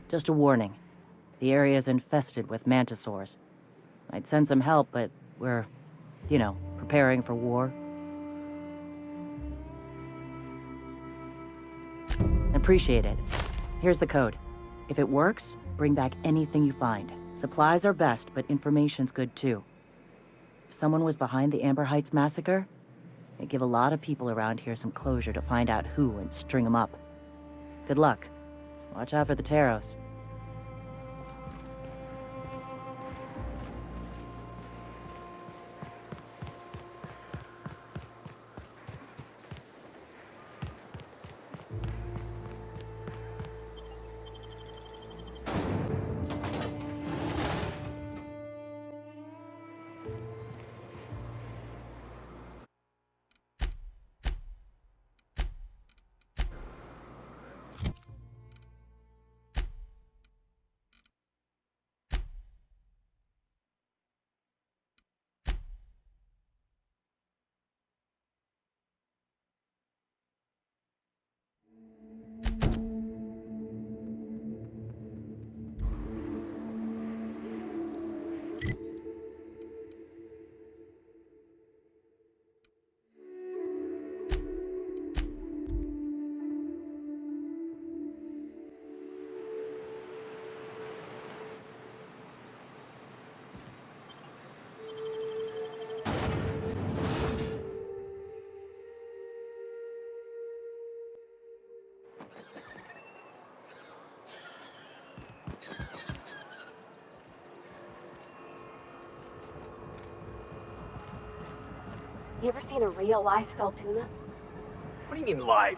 S12: Just a warning. The area's infested with mantisaurs. I'd send some help, but we're, preparing for war. Appreciate it. Here's the code. If it works, bring back anything you find. Supplies are best, but information's good too. If someone was behind the Amber Heights massacre, it'd give a lot of people around here some closure to find out who and string them up. Good luck. Watch out for the Taros.
S2: You ever seen a real-life Saltuna?
S1: What do you mean live?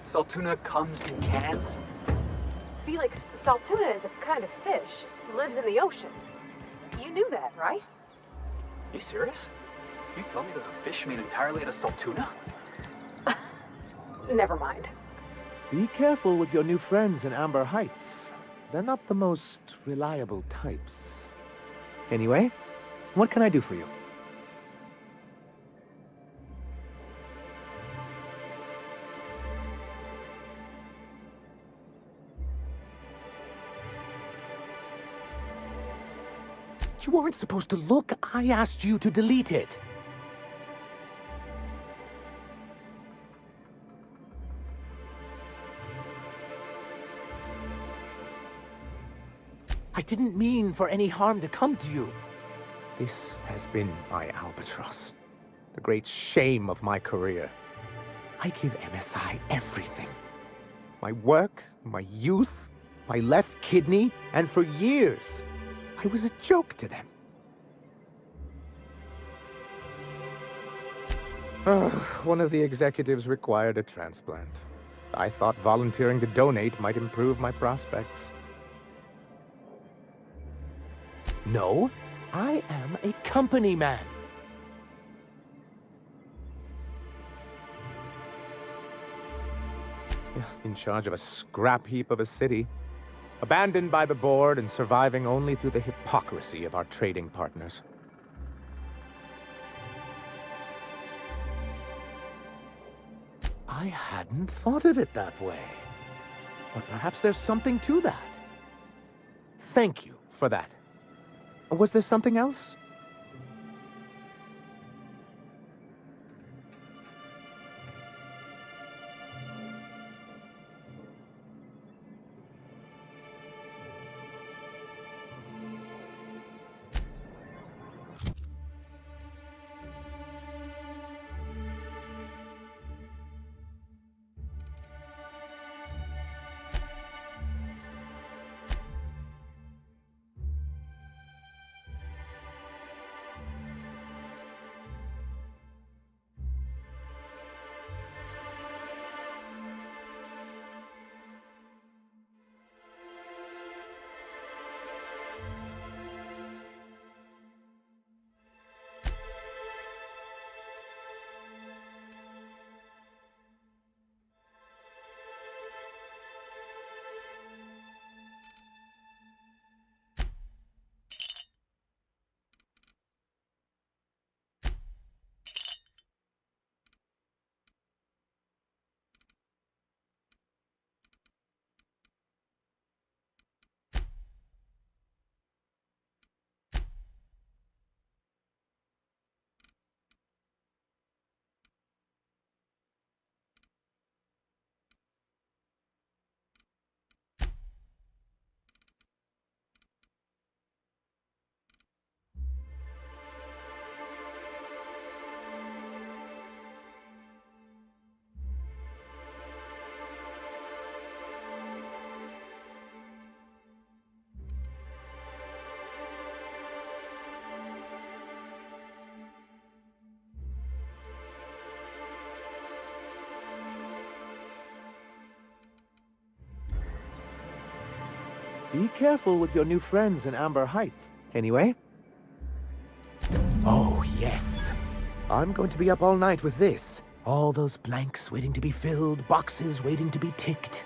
S1: Saltuna comes in cans?
S2: Felix, Saltuna is a kind of fish who lives in the ocean. You knew that, right?
S1: You serious? You tell me there's a fish made entirely out of Saltuna?
S2: Never mind.
S4: Be careful with your new friends in Amber Heights. They're not the most reliable types. Anyway, what can I do for you? You weren't supposed to look. I asked you to delete it. I didn't mean for any harm to come to you. This has been my albatross, the great shame of my career. I give MSI everything. my work, my youth, my left kidney, and for years, I was a joke to them. One of the executives required a transplant. I thought volunteering to donate might improve my prospects. No, I am a company man. In charge of a scrap heap of a city, abandoned by the board and surviving only through the hypocrisy of our trading partners. I hadn't thought of it that way. But perhaps there's something to that. Thank you for that. Was there something else? Be careful with your new friends in Amber Heights. Anyway? Oh, yes. I'm going to be up all night with this. All those blanks waiting to be filled, boxes waiting to be ticked.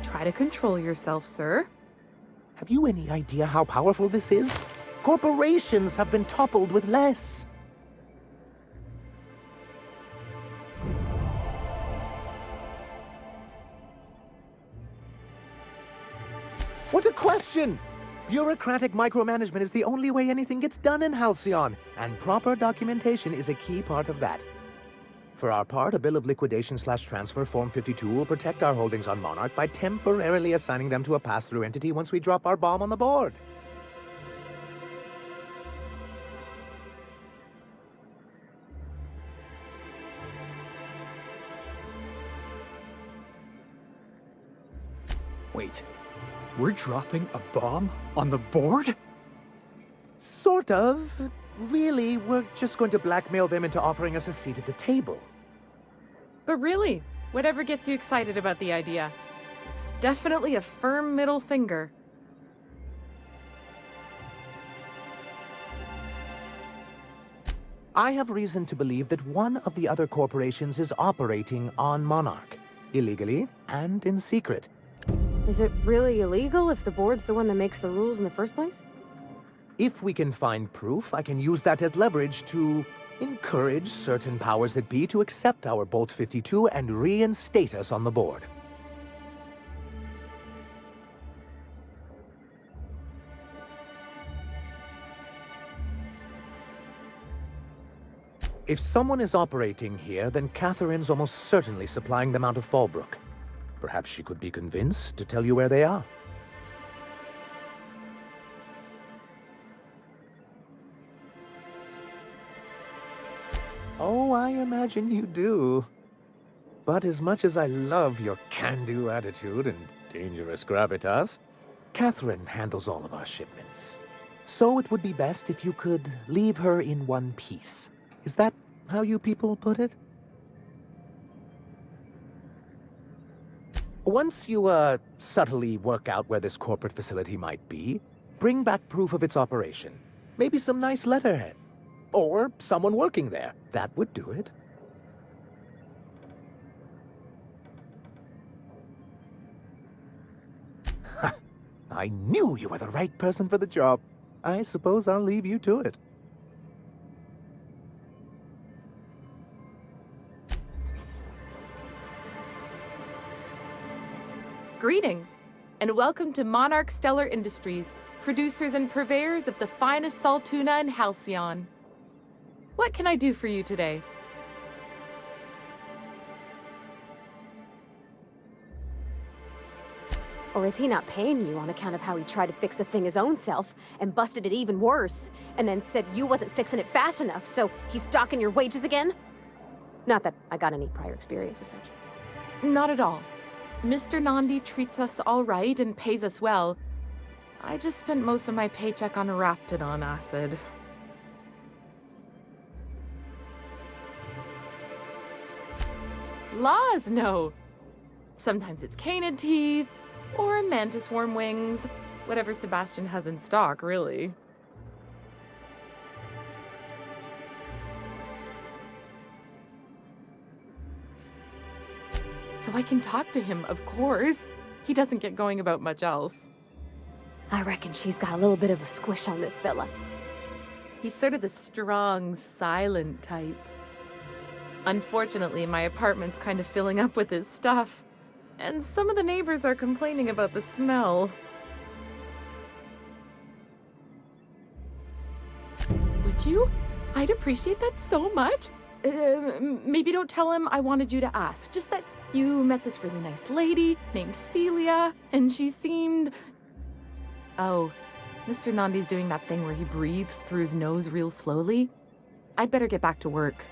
S15: Try to control yourself, sir.
S4: Have you any idea how powerful this is? Corporations have been toppled with less. What a question! Bureaucratic micromanagement is the only way anything gets done in Halcyon, and proper documentation is a key part of that. For our part, a bill of liquidation/transfer Form 52 will protect our holdings on Monarch by temporarily assigning them to a pass-through entity once we drop our bomb on the board.
S1: Wait. We're dropping a bomb on the board?
S4: Sort of. Really, we're just going to blackmail them into offering us a seat at the table.
S15: But really, whatever gets you excited about the idea. It's definitely a firm middle finger.
S4: I have reason to believe that one of the other corporations is operating on Monarch, illegally and in secret.
S2: Is it really illegal if the board's the one that makes the rules in the first place?
S4: If we can find proof, I can use that as leverage to encourage certain powers that be to accept our Bolt 52 and reinstate us on the board. If someone is operating here, then Catherine's almost certainly supplying them out of Fallbrook. Perhaps she could be convinced to tell you where they are. Oh, I imagine you do. But as much as I love your can-do attitude and dangerous gravitas, Catherine handles all of our shipments. So it would be best if you could leave her in one piece. Is that how you people put it? Once you, subtly work out where this corporate facility might be, bring back proof of its operation. Maybe some nice letterhead. Or someone working there. That would do it. I knew you were the right person for the job. I suppose I'll leave you to it.
S15: Greetings, and welcome to Monarch Stellar Industries, producers and purveyors of the finest salt tuna in Halcyon. What can I do for you today?
S2: Or is he not paying you on account of how he tried to fix the thing his own self and busted it even worse, and then said you wasn't fixing it fast enough, so he's docking your wages again? Not that I got any prior experience with such.
S15: Not at all. Mr. Nandi treats us all right and pays us well. I just spent most of my paycheck on Raptidon acid. Laws, no. Sometimes it's canid teeth, or mantis worm wings. Whatever Sebastian has in stock, really. So I can talk to him, of course. He doesn't get going about much else.
S2: I reckon she's got a little bit of a squish on this fella.
S15: He's sort of the strong, silent type. Unfortunately, my apartment's kind of filling up with his stuff, and some of the neighbors are complaining about the smell. Would you? I'd appreciate that so much. Maybe don't tell him I wanted you to ask, just that you met this really nice lady named Celia, and she seemed... Oh, Mr. Nandi's doing that thing where he breathes through his nose real slowly. I'd better get back to work.